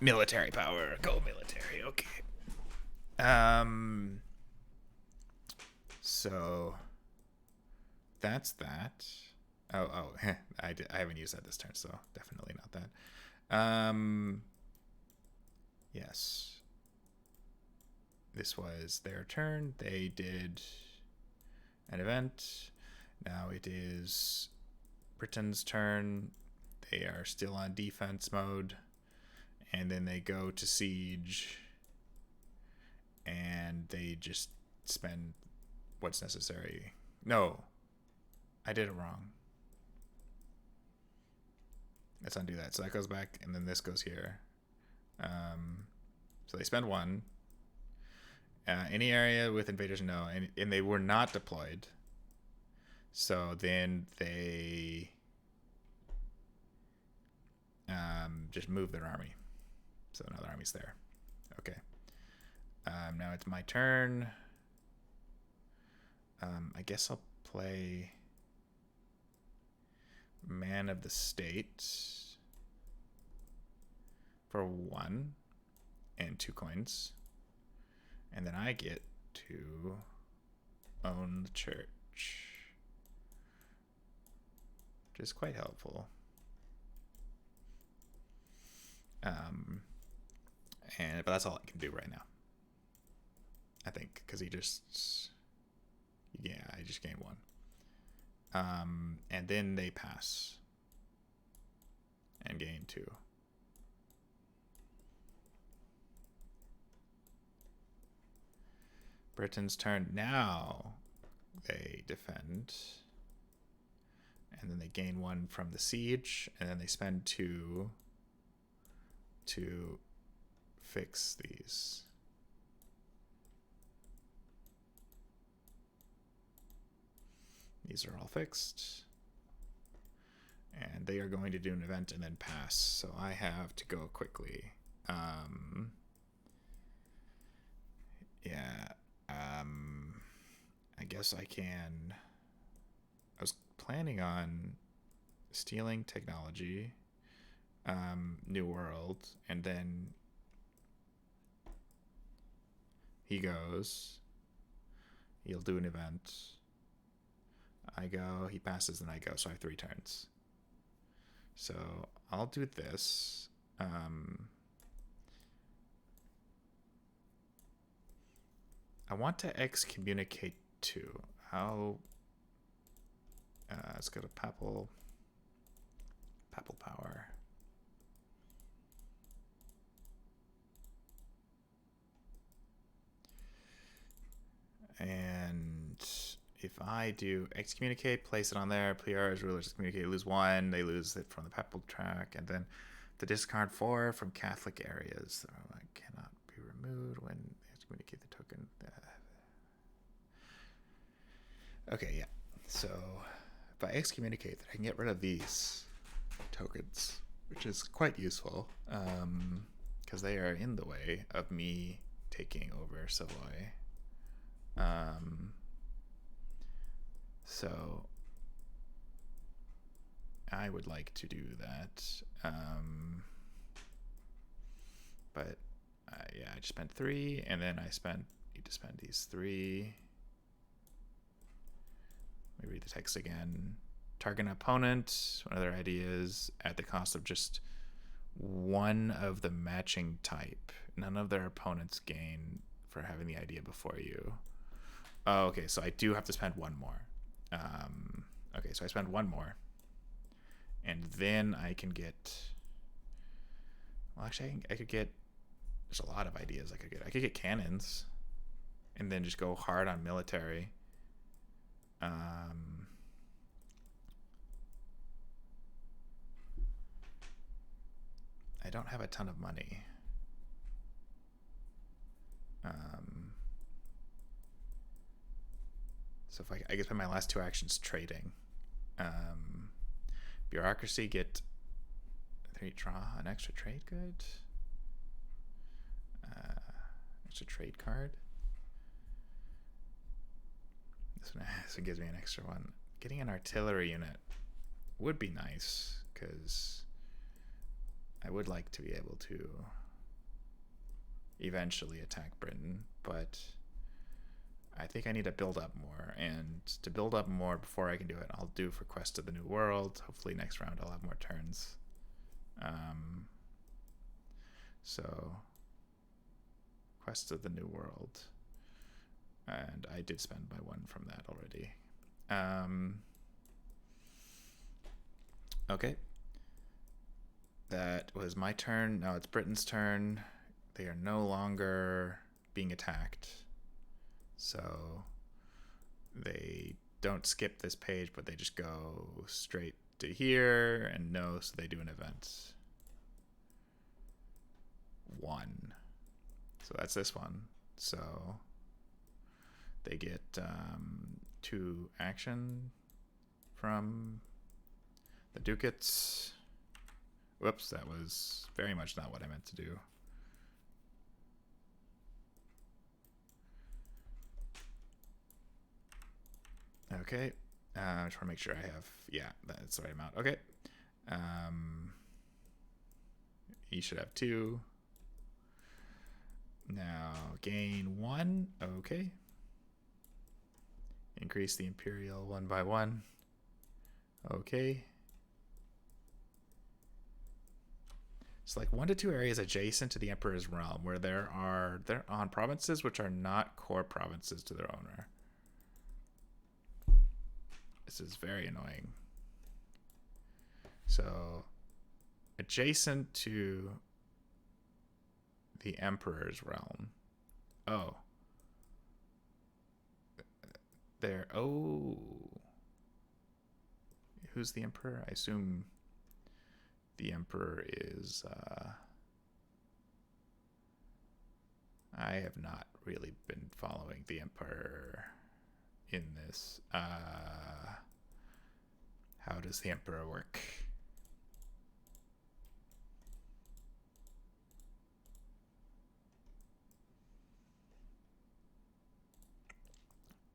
Military power, go military. Okay. So that's that. Oh, I haven't used that this turn, so definitely not that. Yes. This was their turn. They did an event. Now it is Britain's turn. They are still on defense mode. And then they go to siege. And they just spend what's necessary. No. I did it wrong. Let's undo that. So that goes back, and then this goes here. So they spend 1. Any area with invaders, no. And they were not deployed. So then they just move their army. So now the army's there. Okay. Now it's my turn. I guess I'll play Man of the State for 1 and 2 coins. And then I get to own the church, which is quite helpful. But that's all I can do right now, I think, because I just gained 1. And then they pass and gain 2. Britain's turn. Now they defend, and then they gain 1 from the siege, and then they spend 2 to fix these. These are all fixed, and they are going to do an event and then pass, so I have to go quickly. I guess I can. I was planning on stealing technology, New World, and then he goes. He'll do an event. I go, he passes, then I go, so I have 3 turns. So I'll do this. I want to excommunicate 2. How? Let's go to papal power. And if I do excommunicate, place it on there, PR as rulers excommunicate, lose 1, they lose it from the papal track, and then the discard 4 from Catholic areas. So I cannot be removed when they excommunicate the token. Okay, yeah. So if I excommunicate, I can get rid of these tokens, which is quite useful, because they are in the way of me taking over Savoy. So I would like to do that. But yeah, I just spent 3, and then I need to spend these 3. Let me read the text again. Target an opponent, one of their ideas, at the cost of just 1 of the matching type. None of their opponents gain for having the idea before you. Oh, okay, so I do have to spend 1 more. Okay, so I spend 1 more. And then I can get... Well, actually, I could get... There's a lot of ideas I could get. I could get cannons and then just go hard on military. I don't have a ton of money. So if I can spend my last 2 actions trading. Bureaucracy, get 3, draw an extra trade good. Extra trade card. This one gives me an extra 1. Getting an artillery unit would be nice, because I would like to be able to eventually attack Britain, but I think I need to build up more, and to build up more before I can do it, I'll do for Quest of the New World. Hopefully next round I'll have more turns. So Quest of the New World, and I did spend my 1 from that already. Okay, that was my turn. Now it's Britain's turn. They are no longer being attacked, so they don't skip this page, but they just go straight to here, and no, so they do an event. 1. So that's this one. So they get 2 action from the ducats. Whoops, that was very much not what I meant to do. Okay, I just want to make sure I have, yeah, that's the right amount. Okay, he should have 2. Now gain 1. Okay. Increase the imperial 1 by 1. Okay. Select 1 to 2 areas adjacent to the emperor's realm where they're on provinces which are not core provinces to their owner. This is very annoying. So, adjacent to the emperor's realm. Oh. There. Oh. Who's the emperor? I assume the emperor is... I have not really been following the emperor in this. How does the emperor work?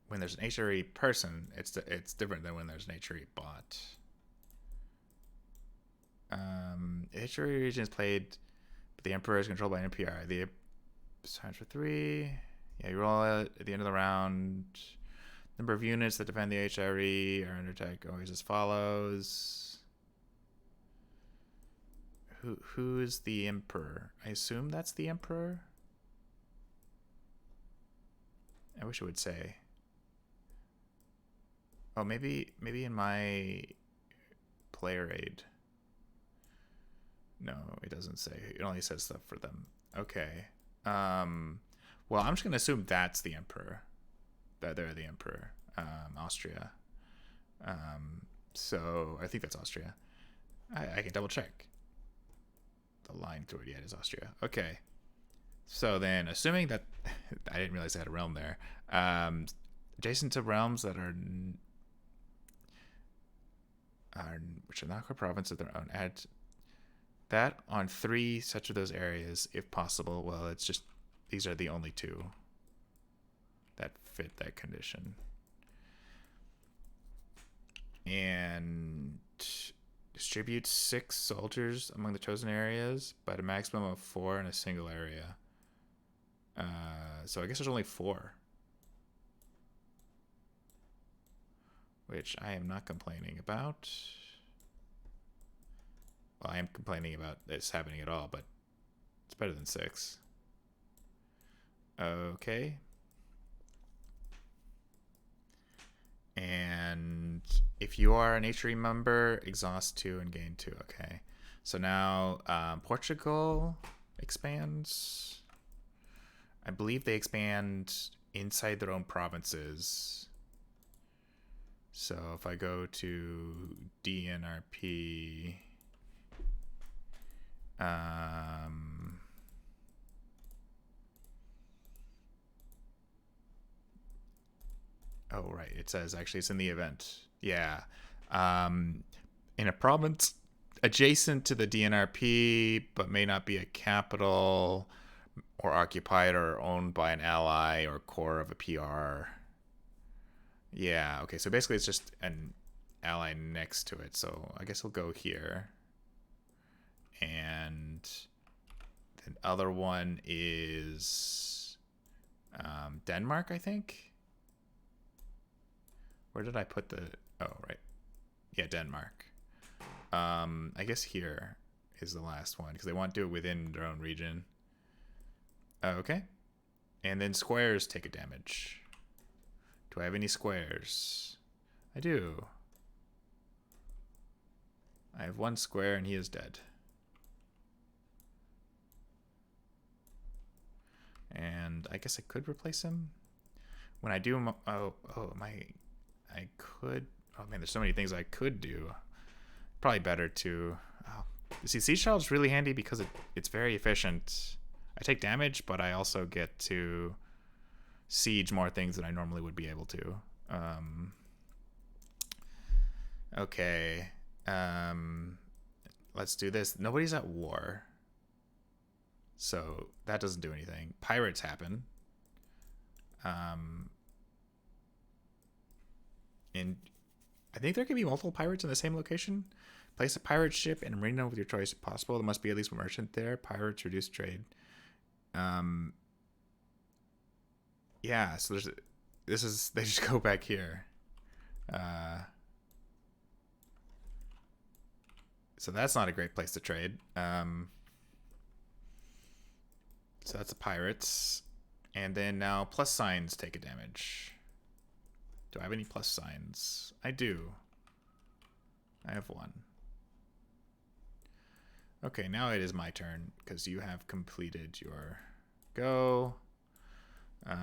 When there's an HRE person, it's different than when there's an HRE bot. HRE region is played, but the emperor is controlled by an NPR. The signs for 3. Yeah, you roll it at the end of the round. Number of units that defend the HRE are under attack always as follows. Who is the emperor? I assume that's the emperor. I wish it would say. Oh, maybe in my player aid. No, it doesn't say. It only says stuff for them. Okay. Well, I'm just gonna assume that's the emperor. That they're the emperor. Austria. So I think that's Austria. I can double check. The line through it yet is Austria. Okay. So then, assuming that I didn't realize I had a realm there. Adjacent to realms that are which are not core province of their own. Add that on 3 such of those areas if possible. Well, it's just these are the only 2 that fit that condition. And distribute 6 soldiers among the chosen areas, but a maximum of 4 in a single area. So I guess there's only 4. Which I am not complaining about. Well, I am complaining about this happening at all, but it's better than 6. Okay. And if you are an HRE member, exhaust 2 and gain 2. Okay. So now Portugal expands. I believe they expand inside their own provinces. So if I go to DNRP, oh, right. It says actually it's in the event. Yeah. In a province adjacent to the DNRP, but may not be a capital or occupied or owned by an ally or core of a PR. Yeah, okay, so basically it's just an ally next to it. So I guess we'll go here. And the other one is Denmark, I think. Where did I put the... Oh, right. Yeah, Denmark. I guess here is the last one because they want to do it within their own region. Okay. And then squares take a damage. Do I have any squares? I do. I have 1 square and he is dead. And I guess I could replace him. When I do... I could... Oh man, there's so many things I could do. probably better to... Oh, see, Siege Shell is really handy because it's very efficient. I take damage, but I also get to siege more things than I normally would be able to. Okay. Let's do this. Nobody's at war, so that doesn't do anything. Pirates happen. And I think there can be multiple pirates in the same location. Place a pirate ship and marina with your choice if possible. There must be at least one merchant there. Pirates reduce trade. Yeah, so they just go back here. So that's not a great place to trade. So that's the pirates. And then now plus signs take a damage. Do I have any plus signs? I do. I have one. Okay, now it is my turn because you have completed your go. Do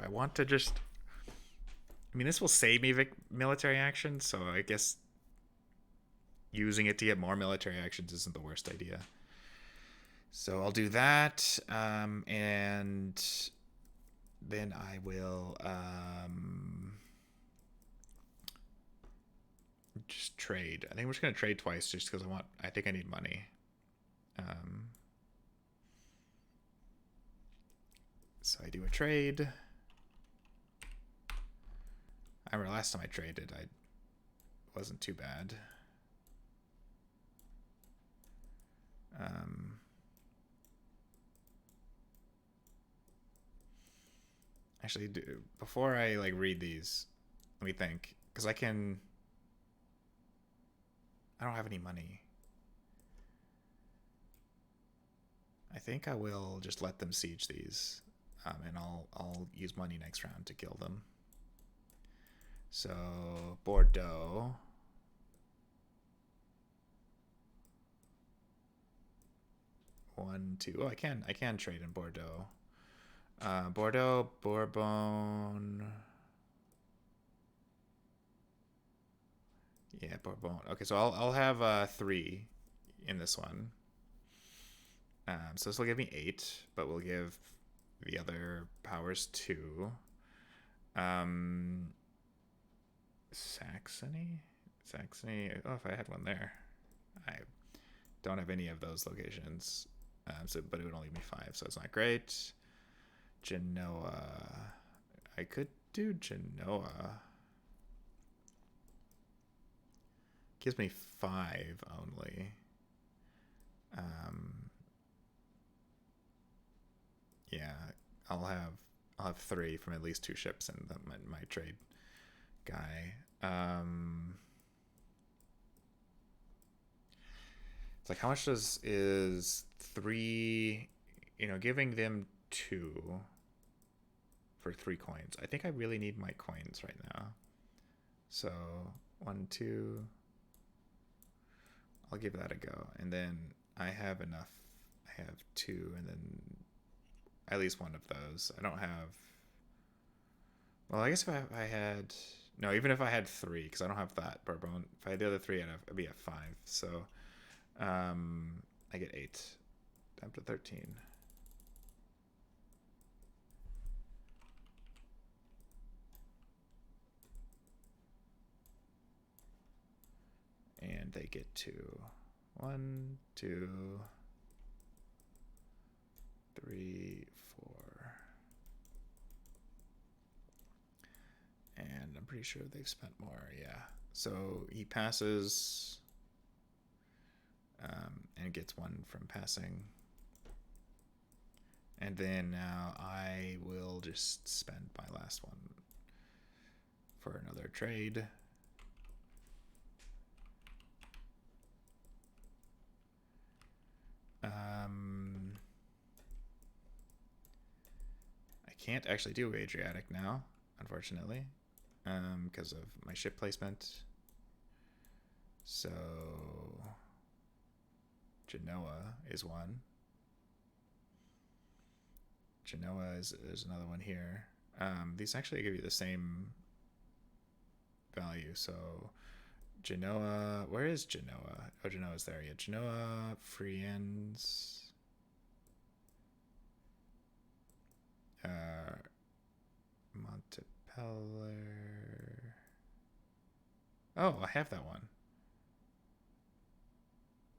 I want to just... I mean, this will save me military action, so I guess using it to get more military actions isn't the worst idea. So I'll do that, and then I will just trade. I think we're just gonna trade twice just because I think I need money. So I do a trade. I remember last time I traded, I wasn't too bad. Actually, before I read these, let me think, because I don't have any money. I think I will just let them siege these, and I'll use money next round to kill them. So Bordeaux. One, two. Oh, I can trade in Bordeaux. Bordeaux, Bourbon. Yeah, Bourbon. Okay, so I'll have 3 in this one. So this will give me 8, but we'll give the other powers 2. Saxony. Oh, if I had one there. I don't have any of those locations. But it would only be 5, so it's not great. Genoa. I could do Genoa. Gives me 5 only. Yeah, I'll have 3 from at least 2 ships in my trade guy. It's like, how much is 3, giving them 2 for 3 coins. I think I really need my coins right now. So 1, 2. I'll give that a go. And then I have enough. I have 2, and then at least one of those. I don't have... Well, I guess if I had... No, even if I had 3, because I don't have that Bourbon. If I had the other 3, I'd be at 5. So I get 8. Down to 13. And they get 2. 1, 2, 3, 4. And I'm pretty sure they've spent more, yeah. So he passes and gets 1 from passing. And then now I will just spend my last one for another trade. I can't actually do Adriatic now, unfortunately, because of my ship placement. So Genoa is one. Genoa is another one here. These actually give you the same value. So Genoa. Where is Genoa? Oh, Genoa's there. Yeah, Genoa, Friends. Montpellier. Oh, I have that one.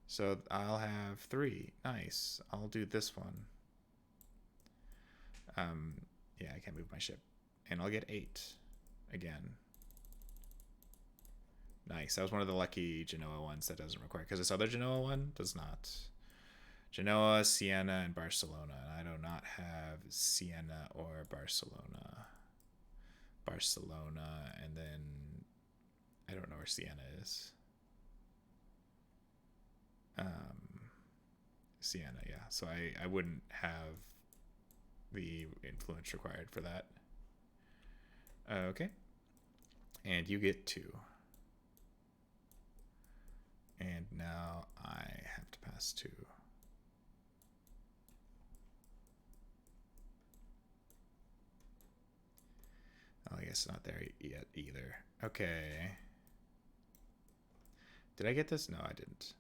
So I'll have 3. Nice. I'll do this one. Yeah, I can't move my ship. And I'll get 8 again. Nice. That was one of the lucky Genoa ones that doesn't require, because this other Genoa one does not. Genoa, Siena, and Barcelona. And I do not have Siena or Barcelona. Barcelona, and then I don't know where Siena is. Siena, yeah. So I wouldn't have the influence required for that. Okay. And you get 2. And now I have to pass 2. Oh, I guess it's not there yet either. Okay. Did I get this? No, I didn't.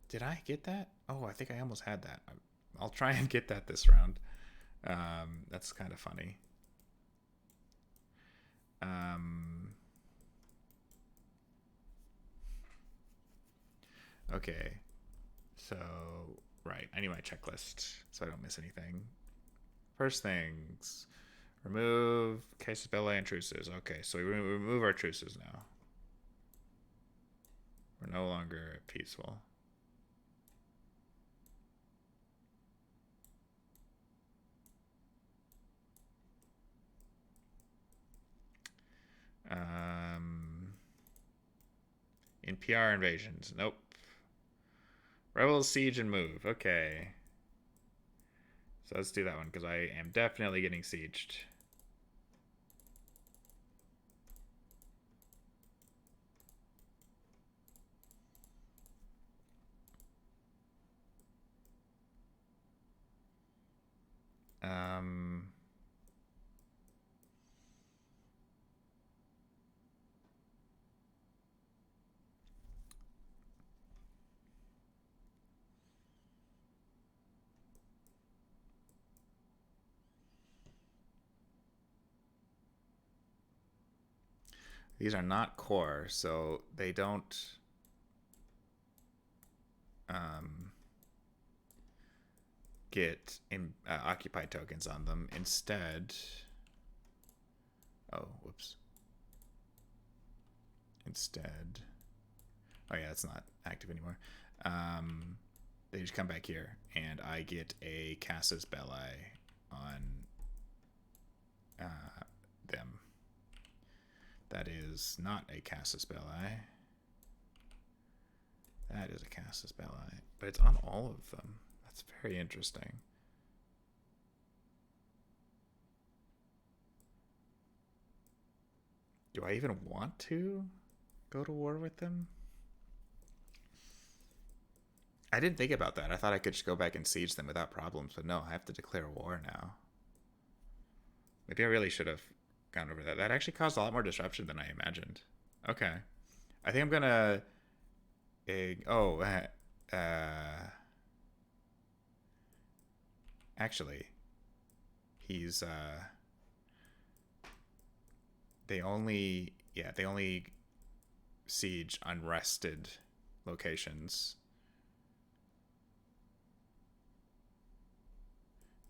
Did I get that? Oh, I think I almost had that. I'll try and get that this round. That's kind of funny. Okay. So, right. I need my checklist so I don't miss anything. First things. Remove casus belli and truces. Okay, so we remove our truces now. We're no longer peaceful. In PR invasions. Nope. Rebels, siege, and move. Okay. So let's do that one, because I am definitely getting sieged. These are not core, so they don't get occupied tokens on them. Instead, oh, whoops. Instead, oh yeah, it's not active anymore. They just come back here, and I get a casus belli on them. That is not a casus belli. That is a casus belli, but it's on all of them. That's very interesting. Do I even want to go to war with them? I didn't think about that. I thought I could just go back and siege them without problems, but no, I have to declare war now. Maybe I really should have gone over that. That actually caused a lot more disruption than I imagined. Okay. I think I'm gonna... actually, he's... They only siege unrested locations.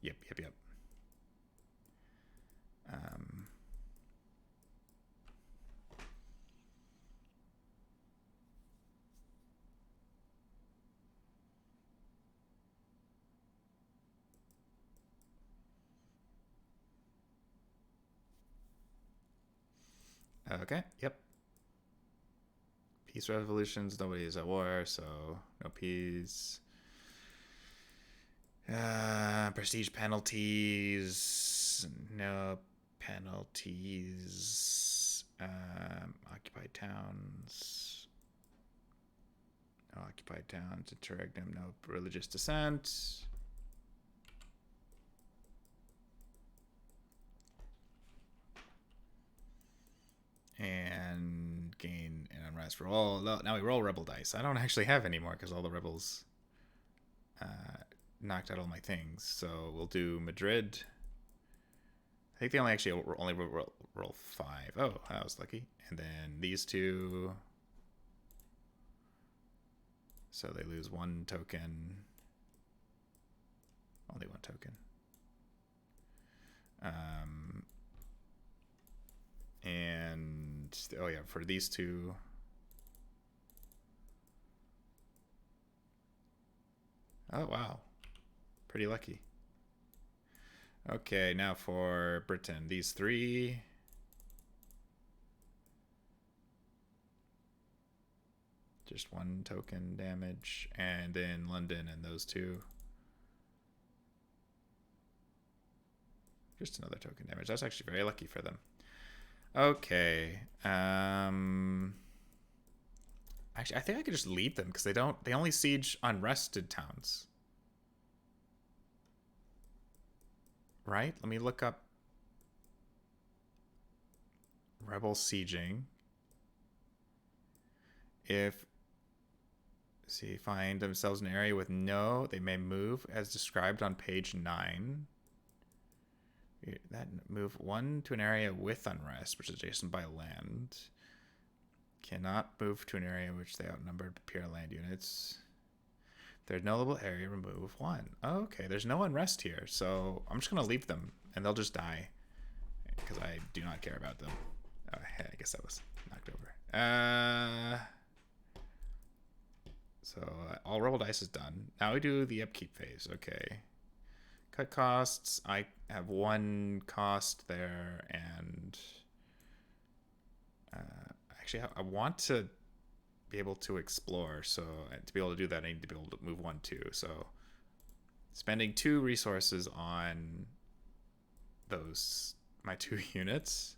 Yep. Okay, yep. Peace revolutions, nobody is at war, so no peace. Prestige penalties, no penalties. Occupied towns. No occupied towns. Interregnum, no religious dissent. And gain an unrest roll. Now we roll rebel dice. I don't actually have any more because all the rebels knocked out all my things. So we'll do Madrid. I think they only roll 5. Oh, I was lucky. And then these two. So they lose 1 token. Only 1 token. And oh yeah, for these two. Oh wow, pretty lucky. Okay, now for Britain, these 3. Just 1 token damage, and then London and those 2. Just another token damage. That's actually very lucky for them. Okay. Actually, I think I could just leave them because they only siege unrested towns. Right? Let me look up rebel sieging. If find themselves in an area with no, they may move as described on page 9. That move 1 to an area with unrest, which is adjacent by land. Cannot move to an area which they outnumbered pure land units. Their nullable area, remove 1. Oh, okay, there's no unrest here, so I'm just gonna leave them, and they'll just die because I do not care about them. Oh, hey, I guess that was knocked over. So all rebel dice is done. Now we do the upkeep phase. Okay. Cut costs. I have 1 cost there, and actually I want to be able to explore. So to be able to do that, I need to be able to move 1 too. So spending 2 resources on my 2 units,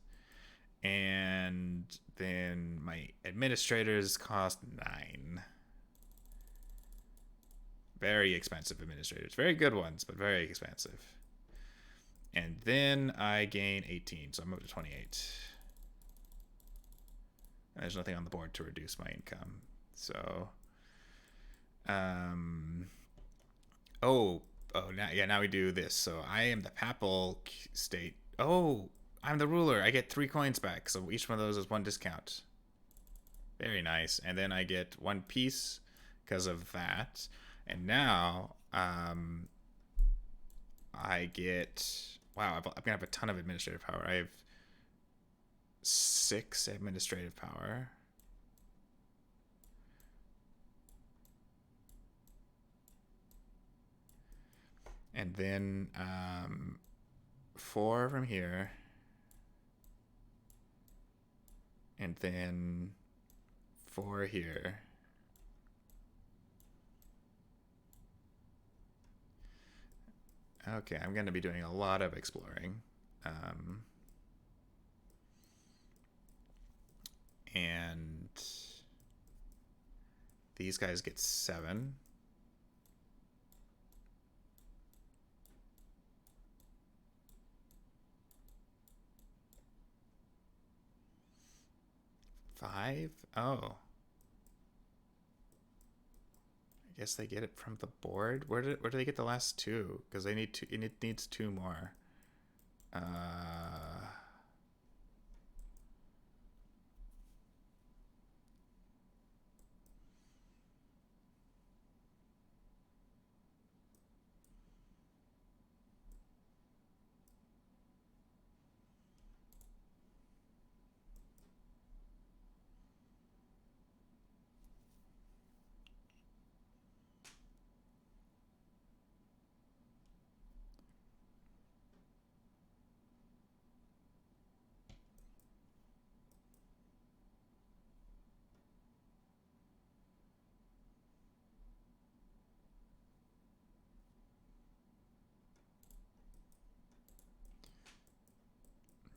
and then my administrators cost 9. Very expensive administrators. Very good ones, but very expensive. And then I gain 18, so I'm up to 28. And there's nothing on the board to reduce my income. So, now we do this. So I am the papal state. Oh, I'm the ruler. I get 3 coins back. So each one of those is 1 discount. Very nice. And then I get 1 piece because of that. And now, I get... Wow, I'm going to have a ton of administrative power. I have 6 administrative power. And then 4 from here. And then 4 here. Okay, I'm going to be doing a lot of exploring. And these guys get 7. Five? Oh. I guess they get it from the board. Where do they get the last 2? Because they need 2. It needs 2 more.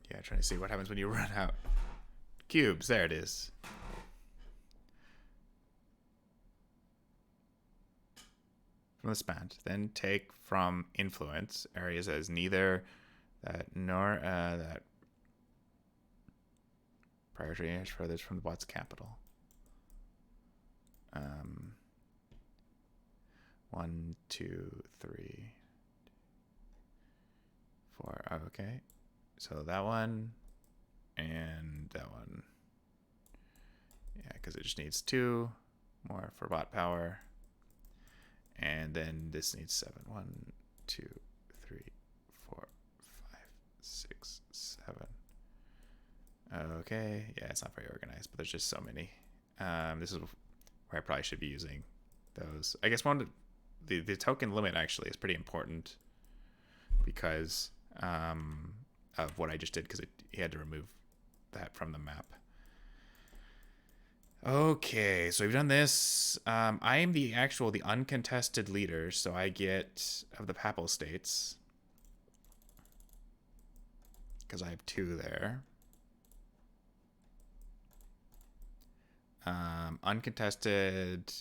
Yeah, trying to see what happens when you run out. Cubes, there it is. From the spend. Then take from influence areas as neither that nor that Priority is furthest from the bot's capital. 1, 2, 3, 4. Okay. So that one and that one. Yeah, because it just needs 2 more for bot power. And then this needs 7. 1, 2, 3, 4, 5, 6, 7. Okay. Yeah, it's not very organized, but there's just so many. This is where I probably should be using those. I guess the token limit actually is pretty important because of what I just did, because he had to remove that from the map. Okay, so we've done this. I am the uncontested leader, so I get of the Papal States because I have 2 there. Uncontested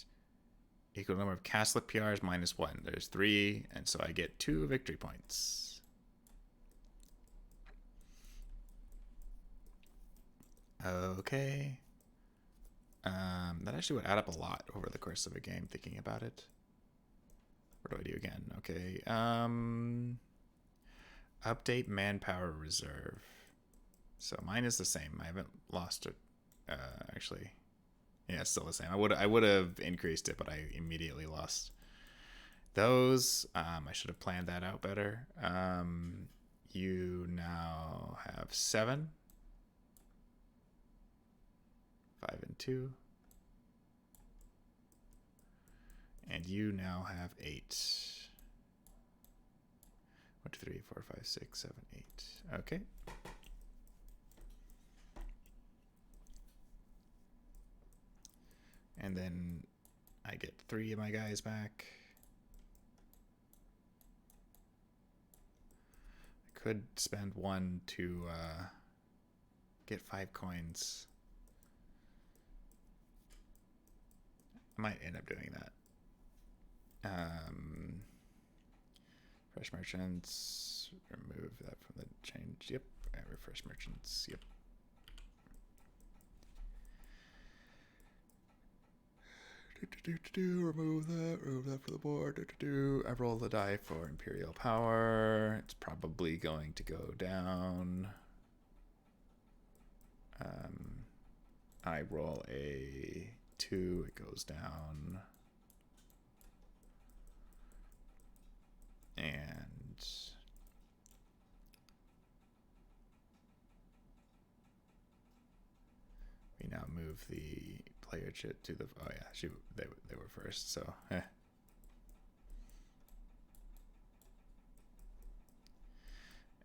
equal number of Catholic PRs -1. There's 3, and so I get 2 victory points. Okay. That actually would add up a lot over the course of a game, thinking about it. What do I do again? Okay. Update manpower reserve. So mine is the same. I haven't lost it. Actually, yeah, it's still the same. I would have increased it, but I immediately lost those. I should have planned that out better. You now have 7. 5 and 2. And you now have 8. 1, 2, 3, 4, 5, 6, 7, 8. Okay. And then I get 3 of my guys back. I could spend 1 to get 5 coins. I might end up doing that. Fresh merchants. Remove that from the change. Yep. Refresh merchants. Yep. Remove that for the board. I roll the die for Imperial Power. It's probably going to go down. I roll a 2. It goes down. And we now move the player chit to the. Oh yeah, they were first. So.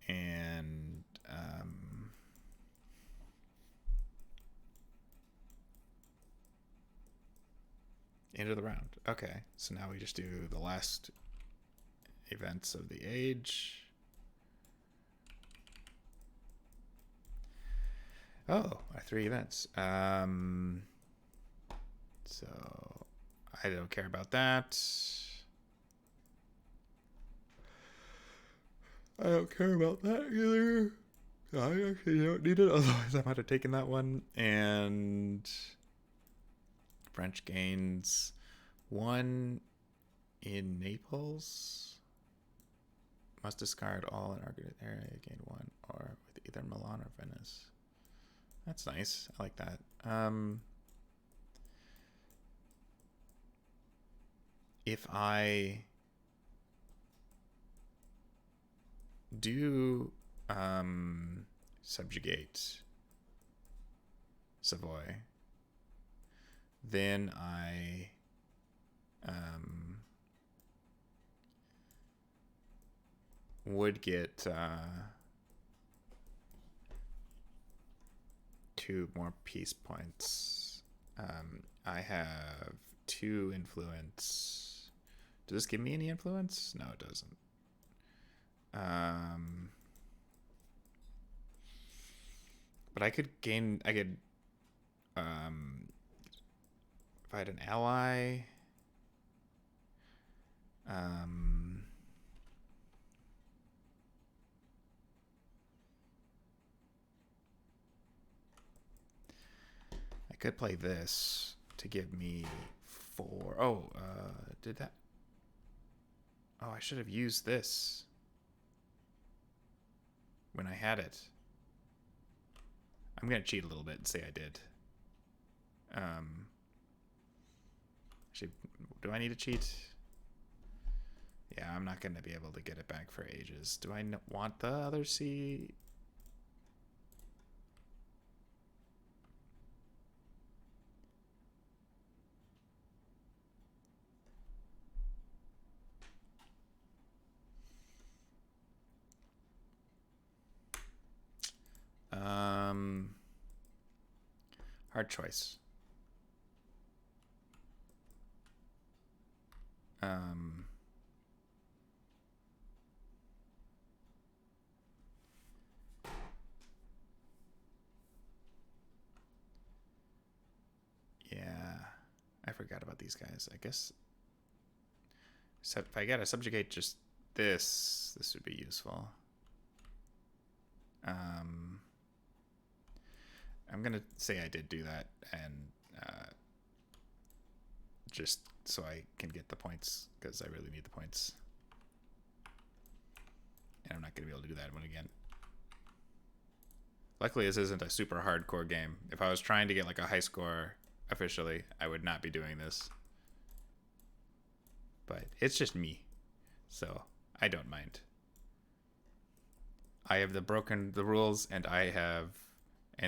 And end of the round. Okay, so now we just do the last events of the age. Oh, our 3 events. So I don't care about that. I don't care about that either. I actually don't need it, otherwise I might have taken that one. And French gains 1 in Naples. Must discard all in Argonne area, gain 1, or with either Milan or Venice. That's nice. I like that. If I do subjugate Savoy, then I would get 2 more peace points. I have 2 influence. Does this give me any influence? No, it doesn't. But I could if I had an ally, could play this to give me 4. Oh, did that? Oh, I should have used this when I had it. I'm going to cheat a little bit and say I did. Actually, do I need to cheat? Yeah, I'm not going to be able to get it back for ages. Do I want the other C? Hard choice. Yeah, I forgot about these guys. I guess if I gotta subjugate just this would be useful. I'm gonna say I did do that, and just so I can get the points, because I really need the points. And I'm not gonna be able to do that one again. Luckily, this isn't a super hardcore game. If I was trying to get like a high score officially, I would not be doing this. But it's just me, so I don't mind. I have broken the rules, and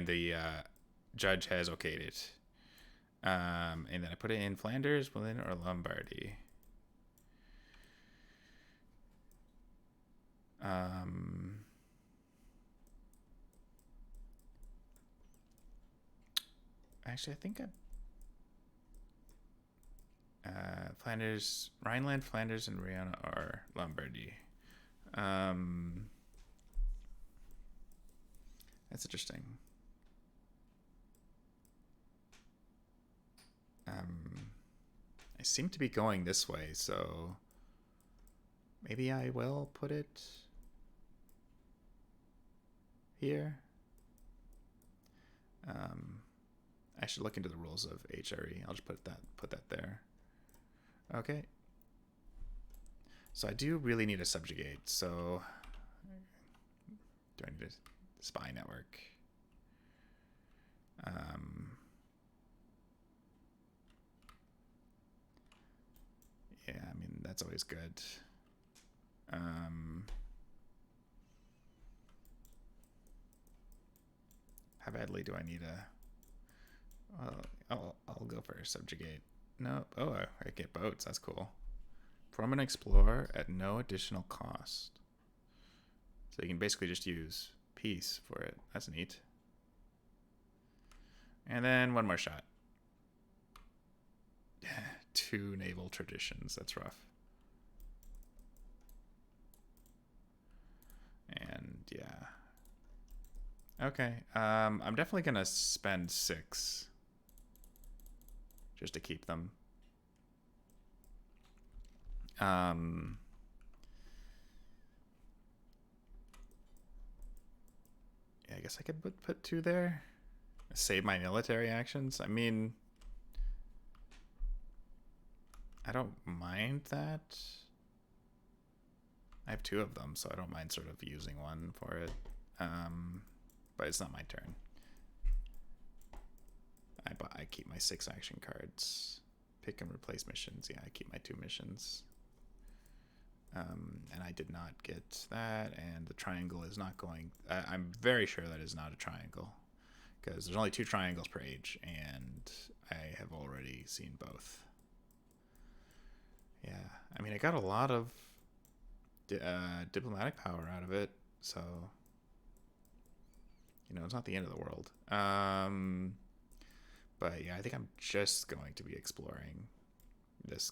the judge has okayed it. And then I put it in Flanders, Milan, or Lombardy. Actually, I think Flanders, Rhineland, Flanders, and Riona are Lombardy. That's interesting. I seem to be going this way, so maybe I will put it here. I should look into the rules of HRE. I'll just put that there. Okay. So I do really need a subjugate. So do I need a spy network? Yeah, I mean, that's always good. How badly do I need a... Well, I'll go for a subjugate. No. Oh, I get boats. That's cool. Permanent Explorer at no additional cost. So you can basically just use peace for it. That's neat. And then one more shot. 2 naval traditions. That's rough. And yeah. Okay. I'm definitely gonna spend 6 just to keep them. Yeah, I guess I could put 2 there. Save my military actions. I mean, I don't mind that. I have 2 of them, so I don't mind sort of using one for it. But it's not my turn. I keep my 6 action cards. Pick and replace missions. Yeah, I keep my 2 missions. And I did not get that, and the triangle is not going... I'm very sure that is not a triangle, because there's only 2 triangles per age, and I have already seen both. Yeah, I mean, I got a lot of diplomatic power out of it, so... You know, it's not the end of the world. But yeah, I think I'm just going to be exploring this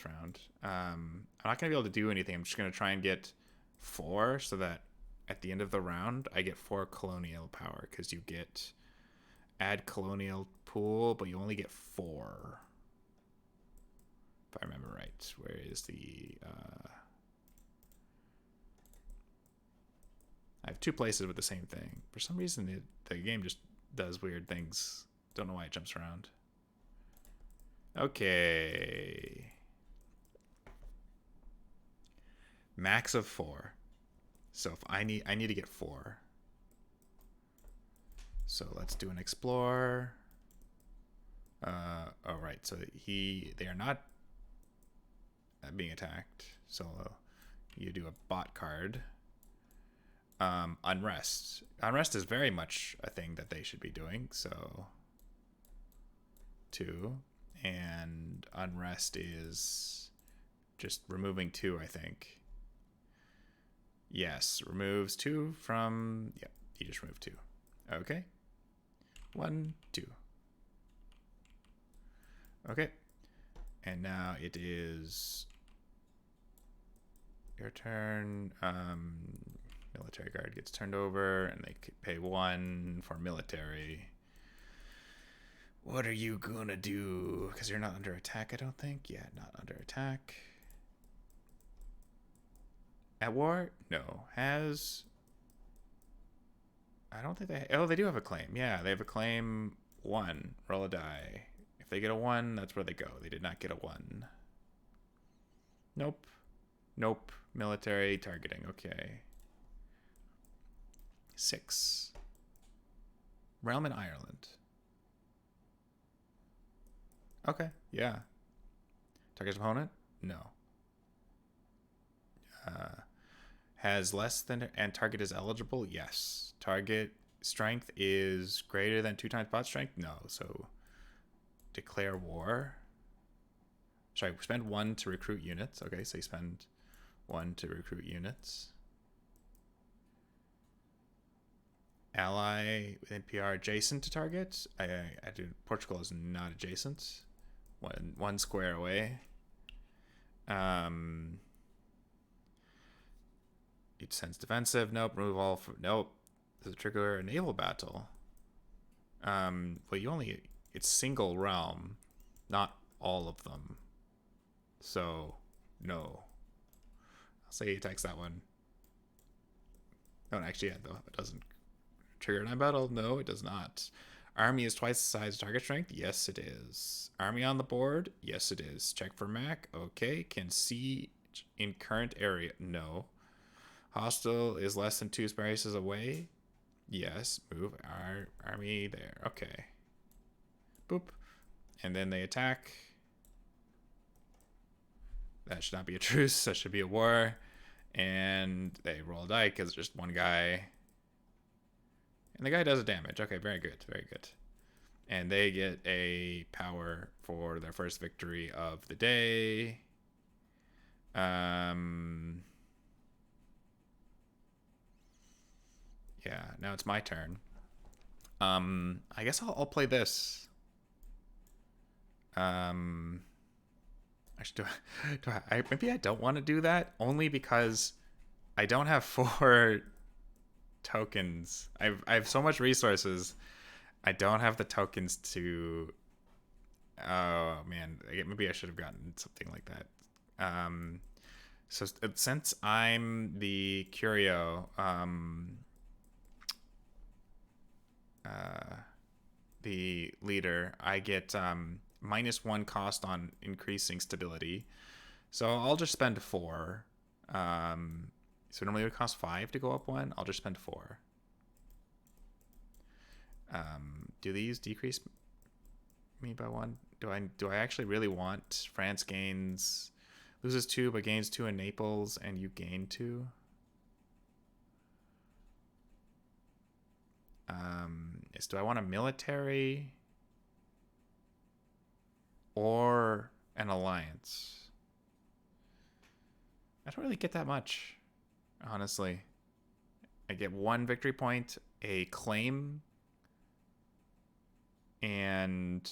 round. I'm not going to be able to do anything. I'm just going to try and get 4 so that at the end of the round, I get 4 colonial power, because you get add colonial pool, but you only get 4. If I remember right. Where is the... I have 2 places with the same thing. For some reason, the game just does weird things Don't know why it jumps around. Okay. Max of 4. So if I need to get 4. So let's do an explore. Oh right, so they are not being attacked. So you do a bot card. Unrest. Unrest is very much a thing that they should be doing. So 2, and unrest is just removing 2, I think. Yes, removes 2 from. Yep, you just removed 2. Okay. 1, 2. Okay. And now it is your turn. Military guard gets turned over, and they pay 1 for military. What are you gonna do? Because you're not under attack, I don't think. Yeah, not under attack. At war? No. Has. I don't think they. Oh, they do have a claim. Yeah, they have a claim 1. Roll a die. If they get a 1, that's where they go. They did not get a 1. Nope. Nope. Military targeting. Okay. 6. Realm in Ireland. Okay. Yeah. Target's opponent? No. Has less than, and target is eligible? Yes. Target strength is greater than 2 times bot strength? No. So declare war. Sorry, spend 1 to recruit units. Okay, so you spend 1 to recruit units. Ally with NPR adjacent to target. I do. Portugal is not adjacent. One square away. It sends defensive. Nope. Remove all. Nope. Does it trigger a naval battle? Well, you only. It's single realm, not all of them. So, no. I'll say he attacks that one. No, actually, yeah, though it doesn't trigger a battle. No, it does not. Army is twice the size of target strength. Yes, it is. Army on the board. Yes, it is. Check for Mac. Okay. Can see in current area. No. Hostile is less than 2 spaces away. Yes. Move our army there. Okay. Boop. And then they attack. That should not be a truce. That should be a war. And they roll a die because it's just one guy. And the guy does a damage. Okay, very good. Very good. And they get a power for their first victory of the day. Yeah, now it's my turn. I guess I'll play this. Actually, maybe I don't want to do that, only because I don't have 4 tokens. I have so much resources. I don't have the tokens to. Oh man, maybe I should have gotten something like that. So since I'm the Curio, the leader, I get -1 cost on increasing stability. So I'll just spend 4. So normally it would cost 5 to go up 1. I'll just spend 4. Do these decrease me by 1? Do I actually really want France loses 2 but gains 2 in Naples, and you gain 2? Do I want a military or an alliance? I don't really get that much, honestly. I get 1 victory point, a claim, and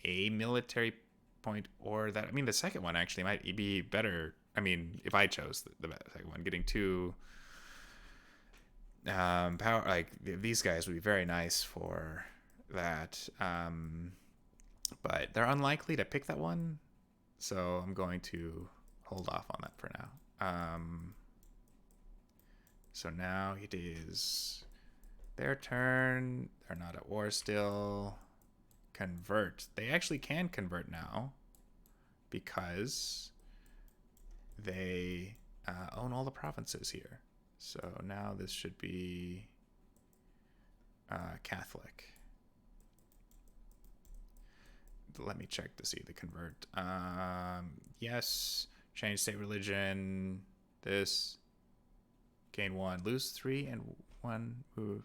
a military point, or that. I mean, the second one actually might be better. I mean, if I chose the second one, getting 2 power, like these guys would be very nice for that. But they're unlikely to pick that one, so I'm going to hold off on that for now. So now it is their turn. They're not at war still. convert. They actually can convert now because they own all the provinces here. So now this should be Catholic. Let me check to see the convert. Yes, change state religion. This. Gain 1, lose 3, and 1 move.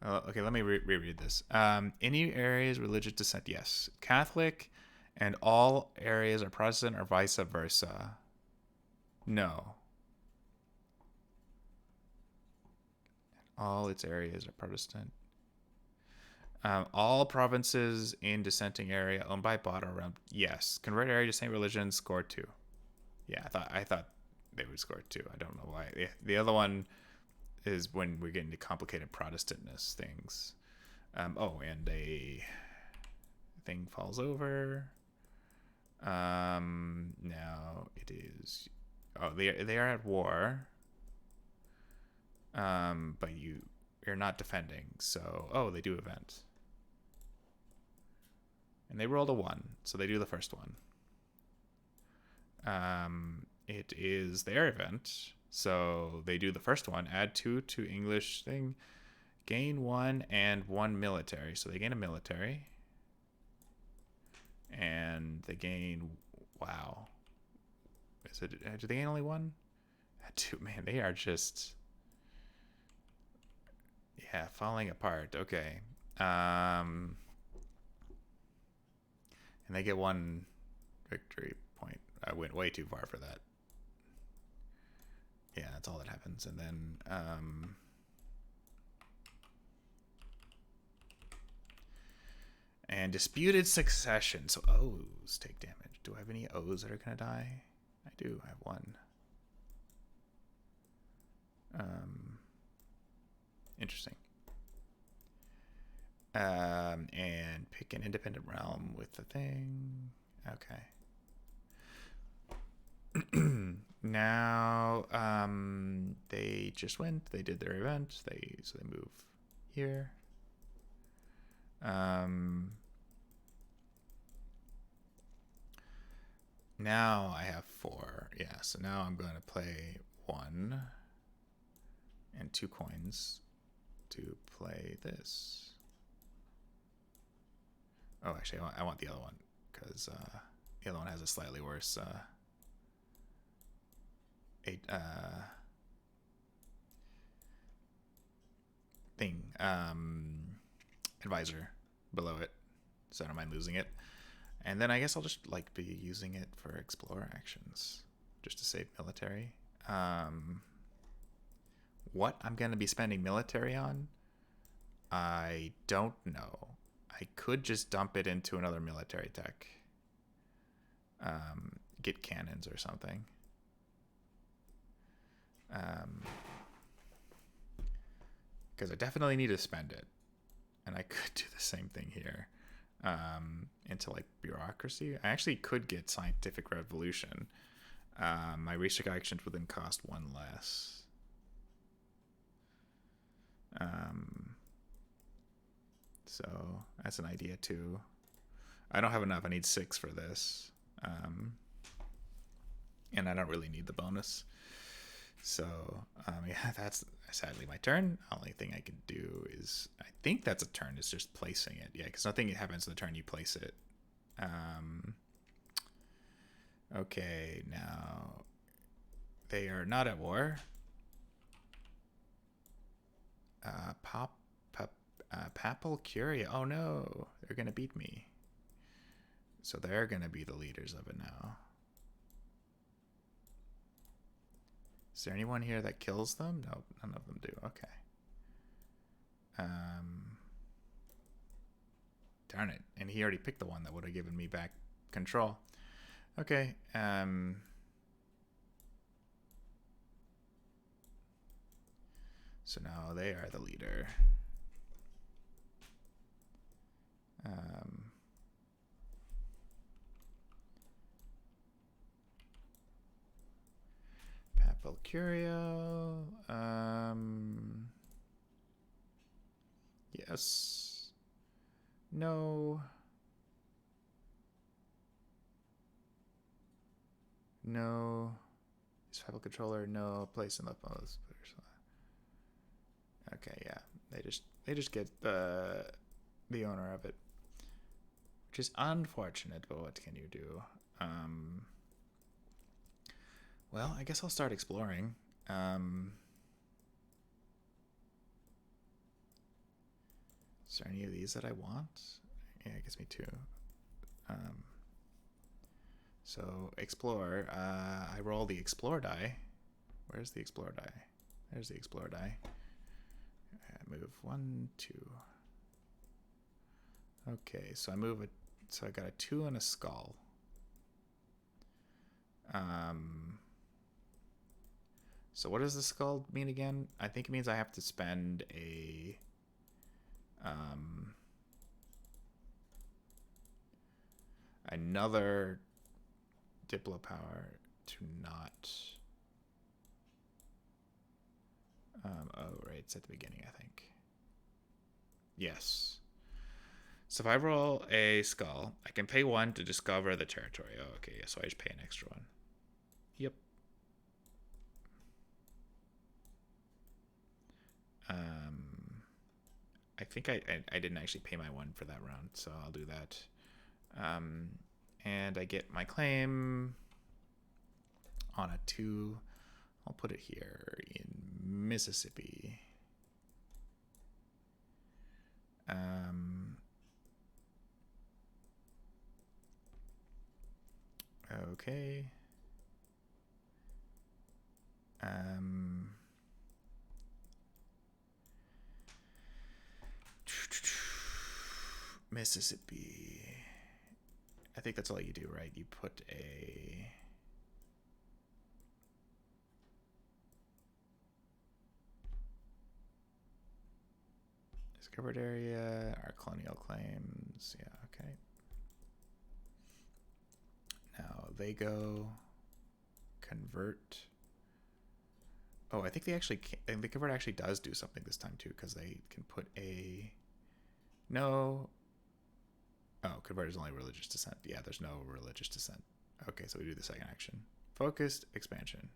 Okay, let me reread this. Any areas religious descent? Yes. Catholic, and all areas are Protestant or vice versa? No. All its areas are Protestant. All provinces in dissenting area owned by bot or realm. Yes. Convert area to same religion. Score 2. Yeah, I thought they would score 2. I don't know why. The other one is when we get into complicated Protestantness things. And a thing falls over. Now it is. Oh, they are at war. But you're not defending. So they do event. And they rolled a 1, so they do the first one. It is their event, so they do the first one. Add 2 to English thing. Gain 1 and 1 military. So they gain a military. And they gain... Wow. Do they gain only 1? 2. Man, they are just... Yeah, falling apart. Okay. And they get 1 victory point. I went way too far for that. Yeah, that's all that happens. And then and disputed succession. So O's take damage. Do I have any O's that are gonna die? I do. I have 1. Interesting. And pick an independent realm with the thing. Okay. Now, they just went. They did their event. So they move here. Now I have 4. Yeah. So now I'm going to play 1 and 2 coins to play this. Oh, actually, I want the other one because the other one has a slightly worse thing, advisor below it, so I don't mind losing it. And then I guess I'll just be using it for explore actions, just to save military. What I'm going to be spending military on, I don't know. I could just dump it into another military tech. Get cannons or something. Because I definitely need to spend it. And I could do the same thing here. Into bureaucracy. I actually could get scientific revolution. My research actions would then cost 1 less. So that's an idea too. I don't have enough. I need 6 for this. And I don't really need the bonus. So, yeah, that's sadly my turn. Only thing I can do is, I think that's a turn, is just placing it. Yeah, because nothing happens the turn you place it. Okay, now they are not at war. Papal Curia. Oh no, they're gonna beat me. So they're gonna be the leaders of it now. Is there anyone here that kills them? No, none of them do. Okay. Darn it. And he already picked the one that would have given me back control. Okay. So now they are the leader. Papal Curio. Yes. No. No. Survival controller. No. Place in the post. Okay, yeah. They just get the owner of it, which is unfortunate. But what can you do? Well, I guess I'll start exploring. Is there any of these that I want? Yeah, it gives me two. So explore. I roll the explore die. Where's the explore die? There's the explore die. I move 1, 2. Okay, so I move it. So I got a 2 and a skull. So what does the skull mean again? I think it means I have to spend a another Diplo power to not. Oh, right, it's at the beginning, I think. Yes. So if I roll a skull, I can pay 1 to discover the territory. Oh, okay, yeah, so I just pay an extra 1. Yep. I think I didn't actually pay my 1 for that round, so I'll do that. And I get my claim on a 2. I'll put it here in Mississippi. Okay. Mississippi. I think that's all you do, right? You put a discovered area, our colonial claims. Yeah, okay. Now they go convert. Oh, I think they actually the convert actually does do something this time too, because they can put a no. Oh, convert is only religious descent. Yeah, there's no religious descent. Okay, so we do the second action. Focused expansion.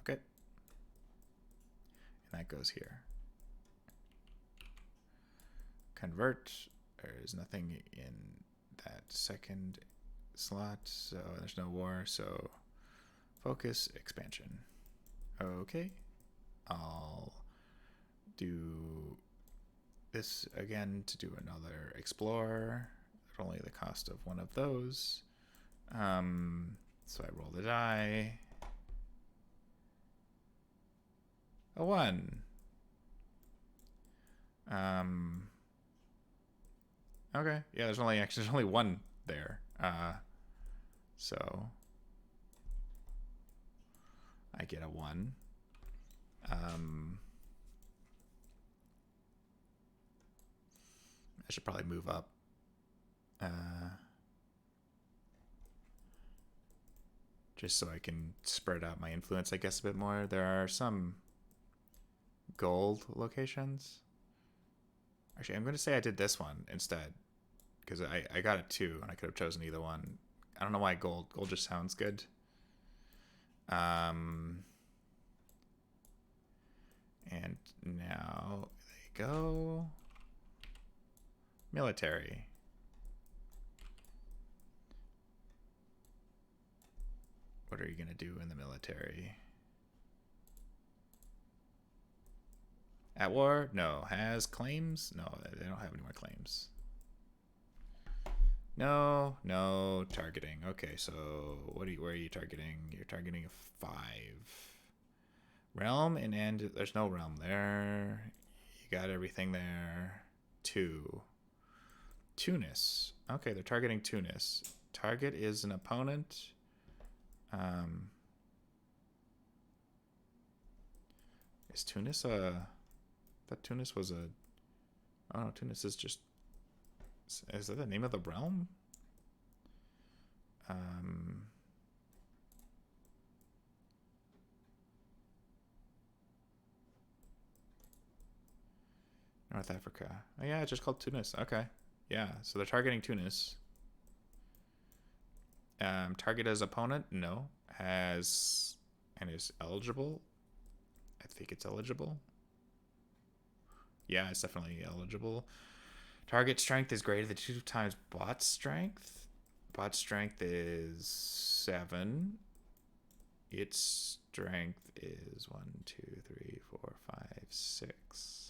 Okay. And that goes here. Convert. There's nothing in that second slot, so there's no war, so focus expansion. Okay. I'll do this again to do another explore at only the cost of 1 of those. So I roll the die. A 1. Okay. Yeah, there's only 1 there. So I get a 1. I should probably move up. Just so I can spread out my influence, I guess, a bit more. There are some gold locations. Actually, I'm going to say I did this one instead, because I got a 2, and I could have chosen either one. I don't know why gold. Gold just sounds good. And now they go military. What are you going to do in the military? At war? No. Has claims? No, they don't have any more claims. No, targeting. Okay, so where are you targeting? You're targeting a 5. Realm and end. There's no realm there. You got everything there. 2. Tunis. Okay, they're targeting Tunis. Target is an opponent. Is Tunis a... That Tunis was a... Oh no, Tunis is just... Is that the name of the realm? North Africa. Oh yeah, it's just called Tunis. Okay. Yeah, so they're targeting Tunis. Target as opponent? No. Has and is eligible? I think it's eligible. Yeah, it's definitely eligible. Target strength is greater than 2 times bot strength. Bot strength is 7. Its strength is 1, 2, 3, 4, 5, 6.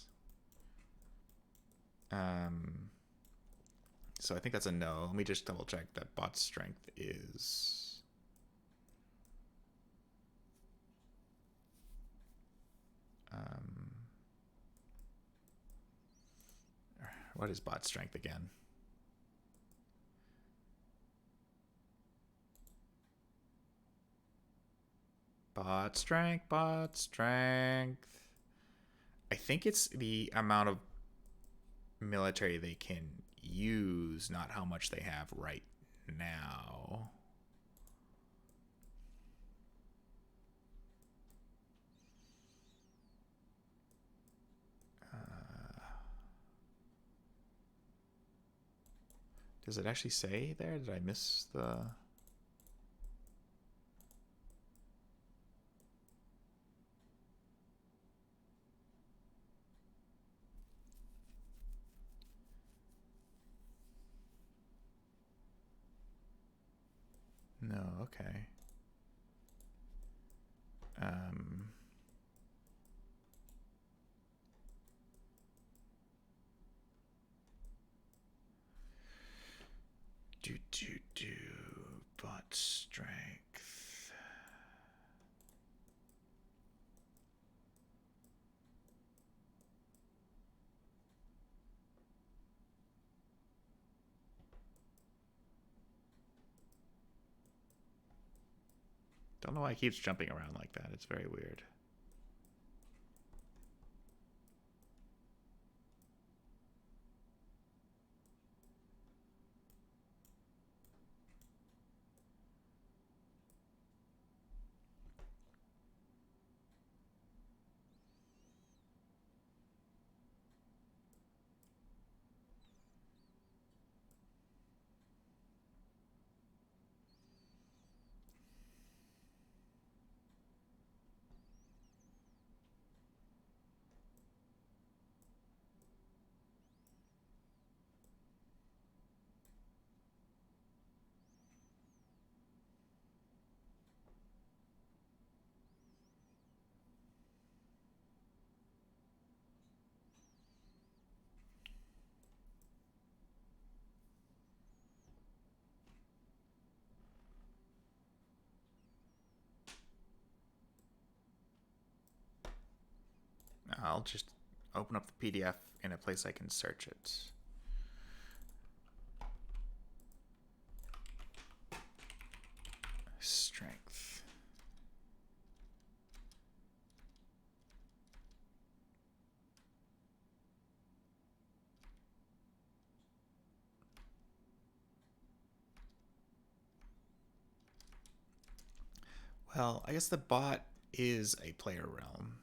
So I think that's a no. Let me just double check that bot strength is. What is bot strength again? Bot strength, bot strength. I think it's the amount of military they can use, not how much they have right now. Does it actually say there? Did I miss the... No, okay. Bot strength. Don't know why it keeps jumping around like that. It's very weird. I'll just open up the PDF in a place I can search it. Strength. Well, I guess the bot is a player realm.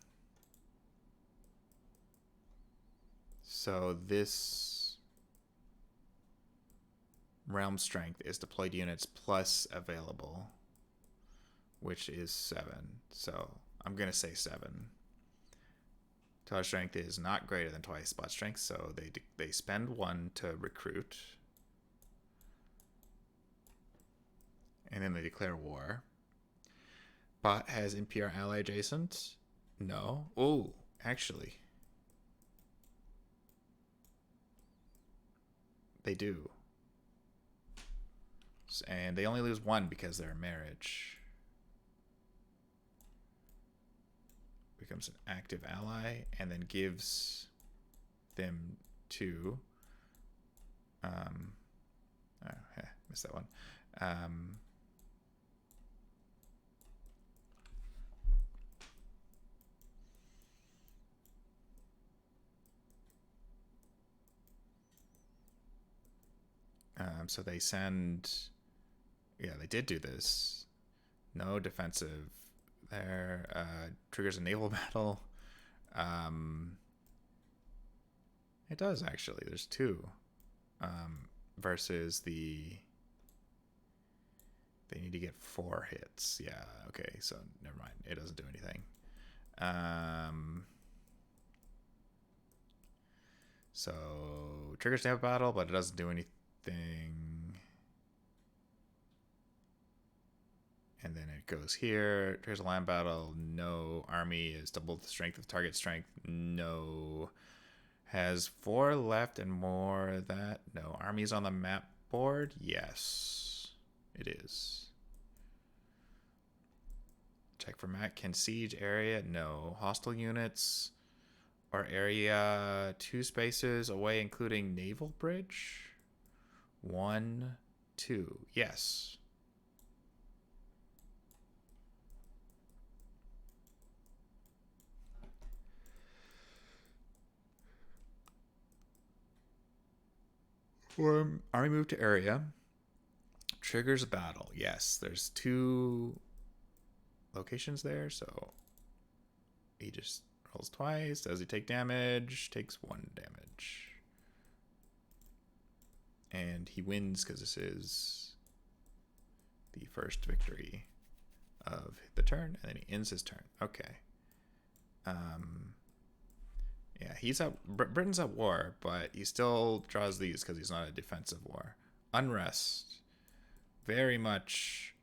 So this realm strength is deployed units plus available, which is 7. So I'm going to say 7. Total strength is not greater than twice bot strength, so they spend 1 to recruit. And then they declare war. Bot has NPR ally adjacent? No. Oh, actually. They do. And they only lose 1 because they're a marriage. Becomes an active ally and then gives them 2. Missed that one. So they send... Yeah, they did do this. No defensive there. Triggers a naval battle. It does, actually. There's 2. Versus the... They need to get 4 hits. Yeah, okay, so never mind. It doesn't do anything. So, triggers stamp battle, but it doesn't do anything. And then it goes here. Triggers a land battle. No. Army is double the strength of target strength. No. Has 4 left and more that. No. Army's on the map board. Yes, it is. Check for map. Can siege area? No. Hostile units or area 2 spaces away, including naval bridge. 1, 2. Yes. Or army move to area. Triggers a battle. Yes, there's 2 locations there, so he just rolls twice. Does he take damage? Takes 1 damage. And he wins because this is the first victory of the turn, and then he ends his turn. Okay. Yeah, he's at Britain's at war, but he still draws these because he's not a defensive war. Unrest, very much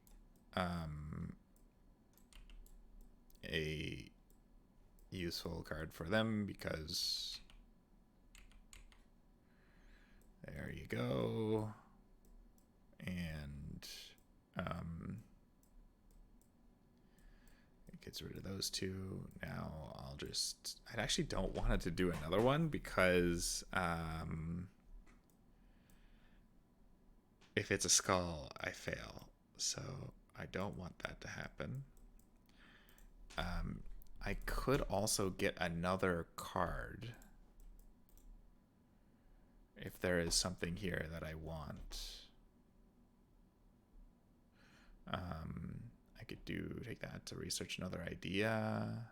a useful card for them because there you go, and it gets rid of those 2. Now I actually don't want it to do another one because if it's a skull, I fail. So I don't want that to happen. I could also get another card if there is something here that I want. I could take that to research another idea.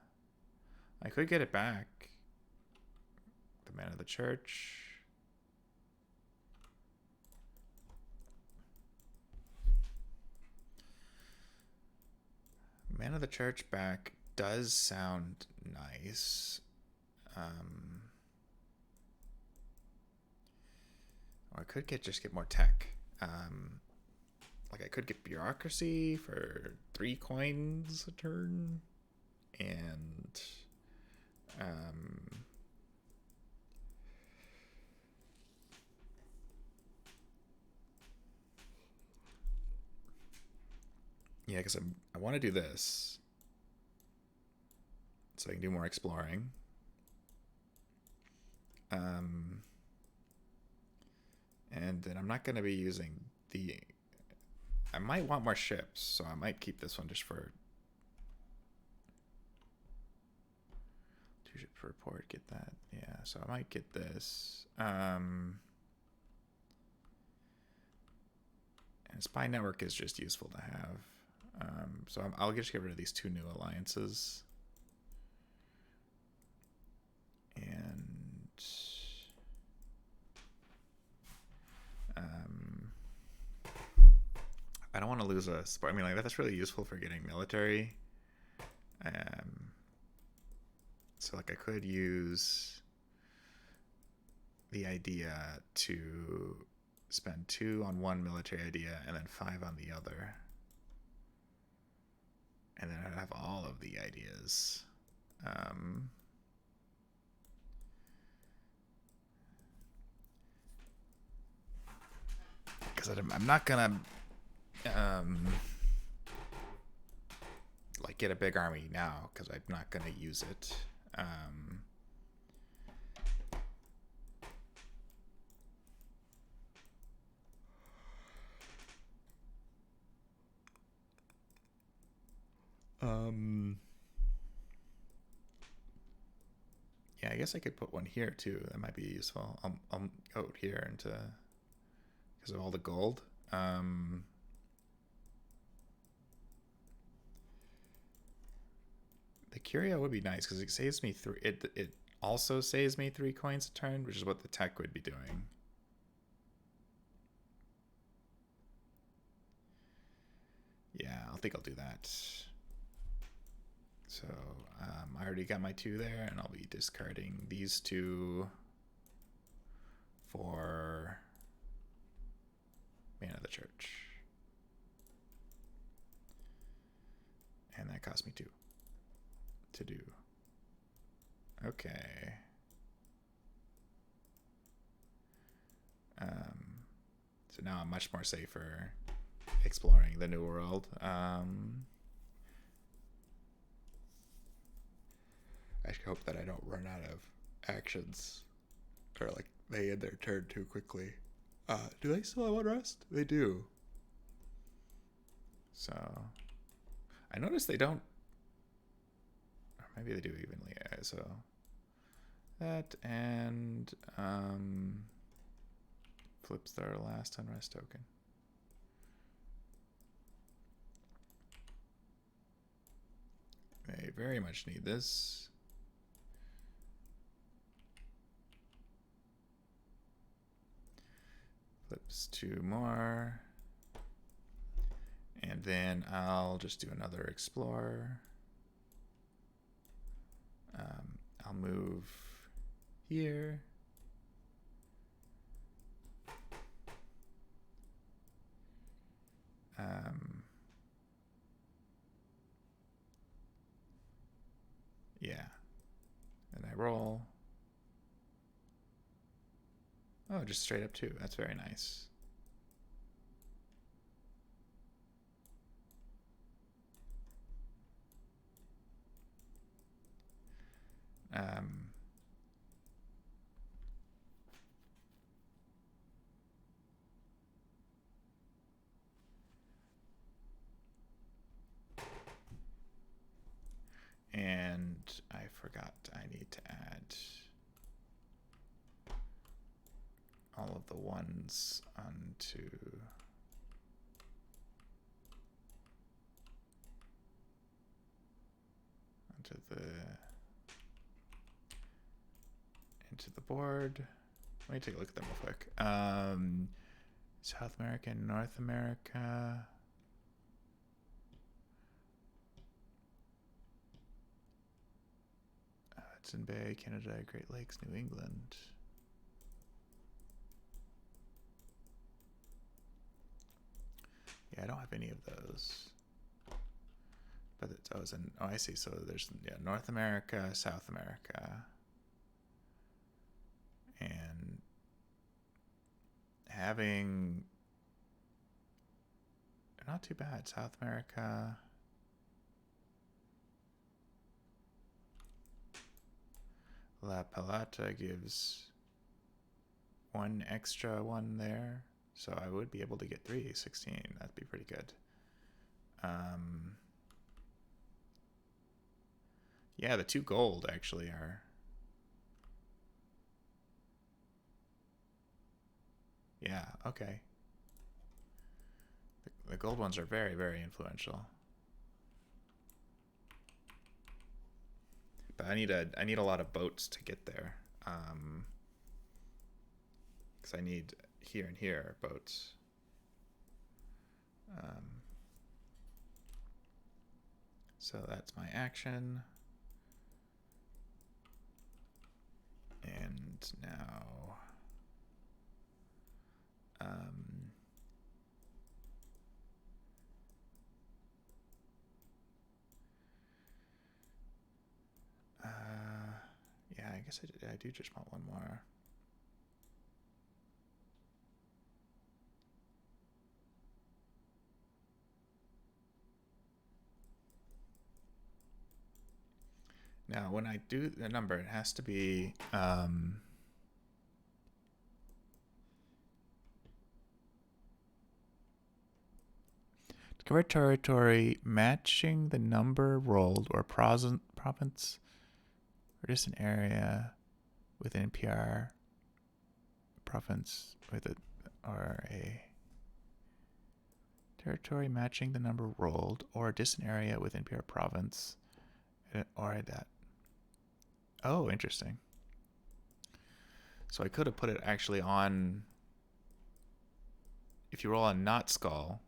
I could get it back. The Man of the Church. Man of the Church back does sound nice. Or I could just get more tech. Like I could get bureaucracy for 3 coins a turn, and yeah, because I want to do this so I can do more exploring. And then I'm not going to be using I might want more ships, so I might keep this one just for 2 ships per report. Get that. Yeah, so I might get this. And spy network is just useful to have. So I'll just get rid of these 2 new alliances. And I don't want to lose a sport. I mean, like that's really useful for getting military. So like I could use the idea to spend 2 on one military idea and then 5 on the other. And then I'd have all of the ideas. Because I'm not gonna like get a big army now because I'm not gonna use it. Yeah, I guess I could put one here too. That might be useful. I'll go here into because of all the gold. The curio would be nice because it saves me 3. It also saves me 3 coins a turn, which is what the tech would be doing. Yeah, I think I'll do that. So I already got my 2 there, and I'll be discarding these 2 for Man of the Church. And that cost me 2 to do. Okay. So now I'm much more safer exploring the New World. I hope that I don't run out of actions, or like they end their turn too quickly. Do they still have unrest? They do. So I noticed they don't, or maybe they do evenly. So that, and flips their last unrest token. They very much need this. Flips 2 more. And then I'll just do another Explorer. I'll move here. Yeah. And I roll. Oh, just straight up 2. That's very nice. And I forgot I need to add all of the ones onto into the board. Let me take a look at them real quick. South America and North America. Hudson Bay, Canada, Great Lakes, New England. Yeah, I don't have any of those. But it's always in, oh, I see. So there's, yeah, North America, South America. And having, not too bad, South America. La Palata gives 1 extra 1 there. So I would be able to get 3, 16. That'd be pretty good. Yeah, the 2 gold actually are. Yeah, okay. The gold ones are very, very influential. But I need a lot of boats to get there. Because I need here and here boats. So that's my action. And now yeah, I guess I do just want 1 more. Now, when I do the number, it has to be discover territory matching the number rolled or province or just an area within PR province with it, or a territory matching the number rolled or a distant area within PR province or that. Oh, interesting. So I could have put it actually on. If you roll a not skull,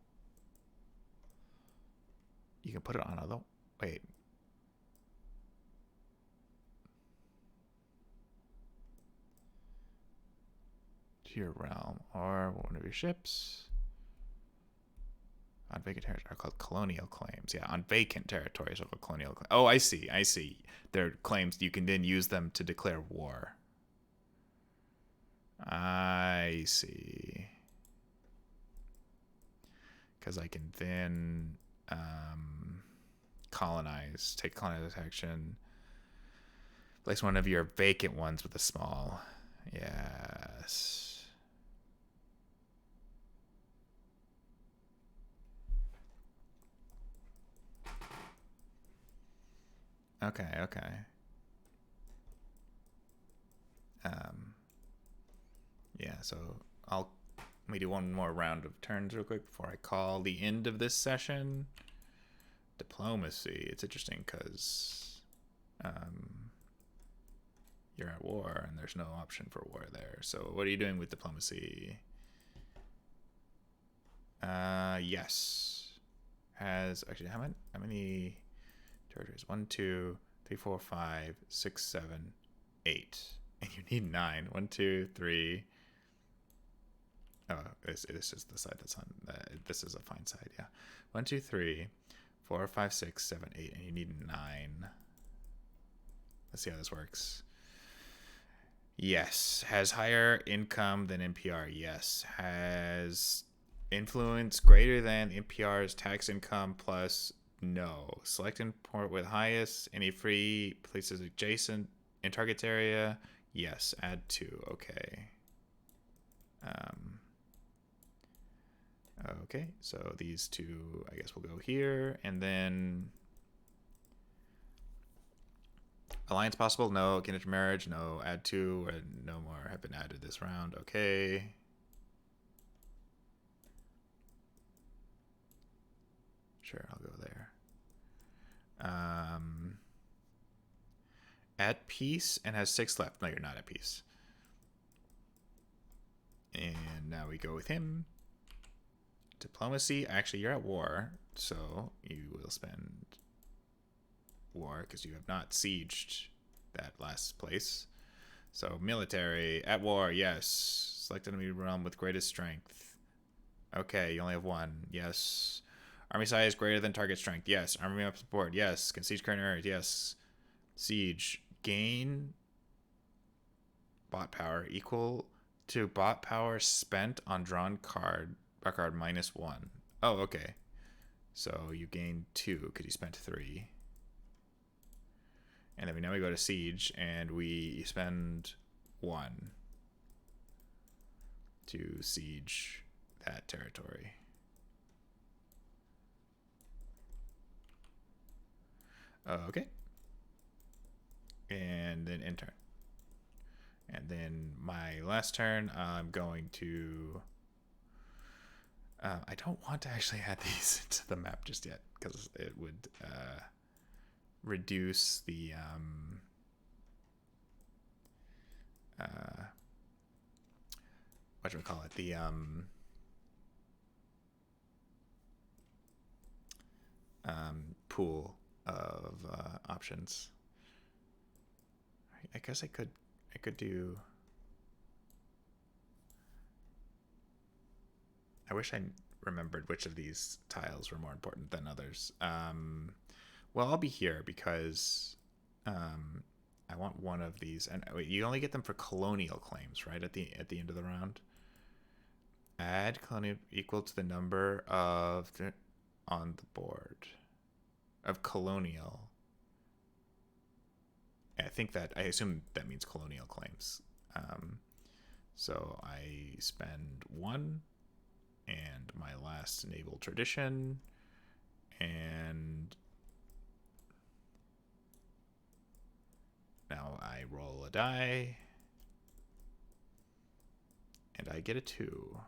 you can put it on other. Wait. To your realm or one of your ships. On vacant territory are called colonial claims. Yeah, on vacant territories are called colonial claims. Oh, I see. I see. They're claims you can then use them to declare war. I see. Because I can then colonize, take colonize action, place one of your vacant ones with a small. Yes. Okay, okay. Yeah, so let me do one more round of turns real quick before I call the end of this session. Diplomacy. It's interesting because you're at war and there's no option for war there. So what are you doing with diplomacy? Yes. Has actually how many territories? 1, 2, 3, 4, 5, 6, 7, 8. And you need 9. 1, 2, 3. Oh, this is the side that's on. This is a fine side, yeah. 1, 2, 3, 4, 5, 6, 7, 8, and you need 9. Let's see how this works. Yes. Has higher income than NPR. Yes. Has influence greater than NPR's tax income plus. No. Select import with highest. Any free places adjacent in target's area. Yes. Add 2. Okay. Okay, so these two, I guess, will go here, and then alliance possible? No. Kinship marriage? No. Add 2, and no more have been added this round. Okay. Sure, I'll go there. At peace and has 6 left. No, you're not at peace. And now we go with him. Diplomacy. Actually, you're at war, so you will spend war because you have not sieged that last place. So military at war. Yes. Select enemy realm with greatest strength. Okay, you only have 1. Yes. Army size greater than target strength. Yes. Army up support. Yes. Can siege current areas. Yes. Siege. Gain bot power equal to bot power spent on drawn card. Card -1. Oh, okay. So you gain 2 because you spent 3. And then now we go to siege and we spend 1 to siege that territory. Okay. And then end turn. And then my last turn, I'm going to... I don't want to actually add these to the map just yet because it would reduce the what do we call it? The pool of options. I guess I could do. I wish I remembered which of these tiles were more important than others. Well, I'll be here because I want one of these. And wait, you only get them for colonial claims, right? At the end of the round. Add colonial equal to the number of on the board of colonial. I assume that means colonial claims. So I spend 1. And my last naval tradition, and now I roll a die, and I get a 2.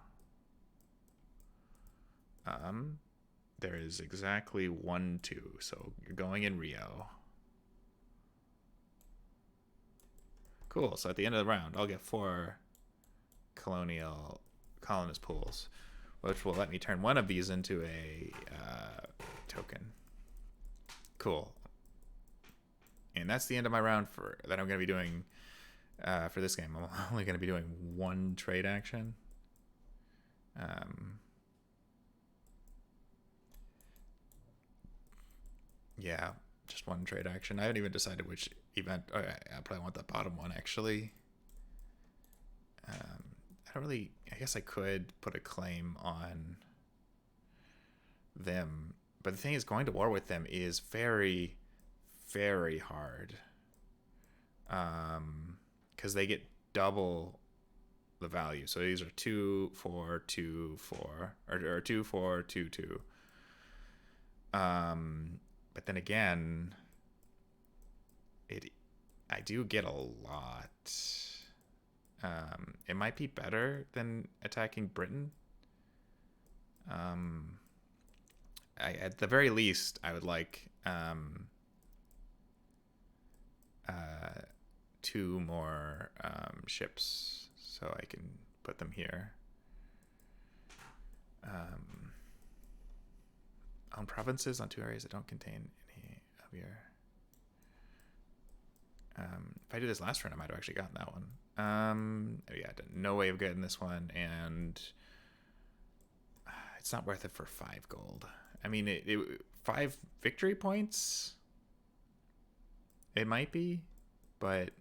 There is exactly 1 2, so you're going in Rio. Cool. So at the end of the round, I'll get 4 colonist pools, which will let me turn one of these into a token. Cool. And that's the end of my round that I'm going to be doing for this game. I'm only going to be doing 1 trade action. Yeah, just 1 trade action. I haven't even decided which event. Oh, I probably want the bottom one, actually. I don't really... I guess I could put a claim on them. But the thing is, going to war with them is very, very hard. Because they get double the value. So these are 2, 4, 2, 4. Or 2, 4, 2, 2. But then again, I do get a lot. It might be better than attacking Britain. At the very least, I would like 2 more ships, so I can put them here. Own provinces on 2 areas that don't contain any of your... if I did this last turn, I might have actually gotten that one. Yeah, no way of getting this one, and it's not worth it for 5 gold. I mean, 5 victory points? It might be, but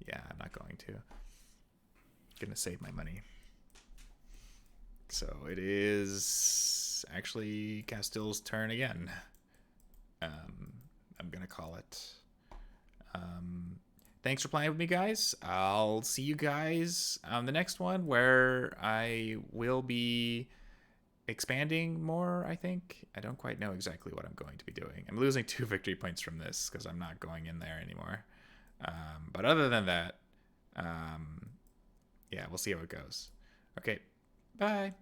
yeah, I'm not going to. I'm gonna save my money. So it is actually Castile's turn again. I'm gonna call it. Thanks for playing with me, guys. I'll see you guys on the next one, where I will be expanding more, I think. I don't quite know exactly what I'm going to be doing. I'm losing 2 victory points from this because I'm not going in there anymore. But other than that, yeah, we'll see how it goes. Okay, bye.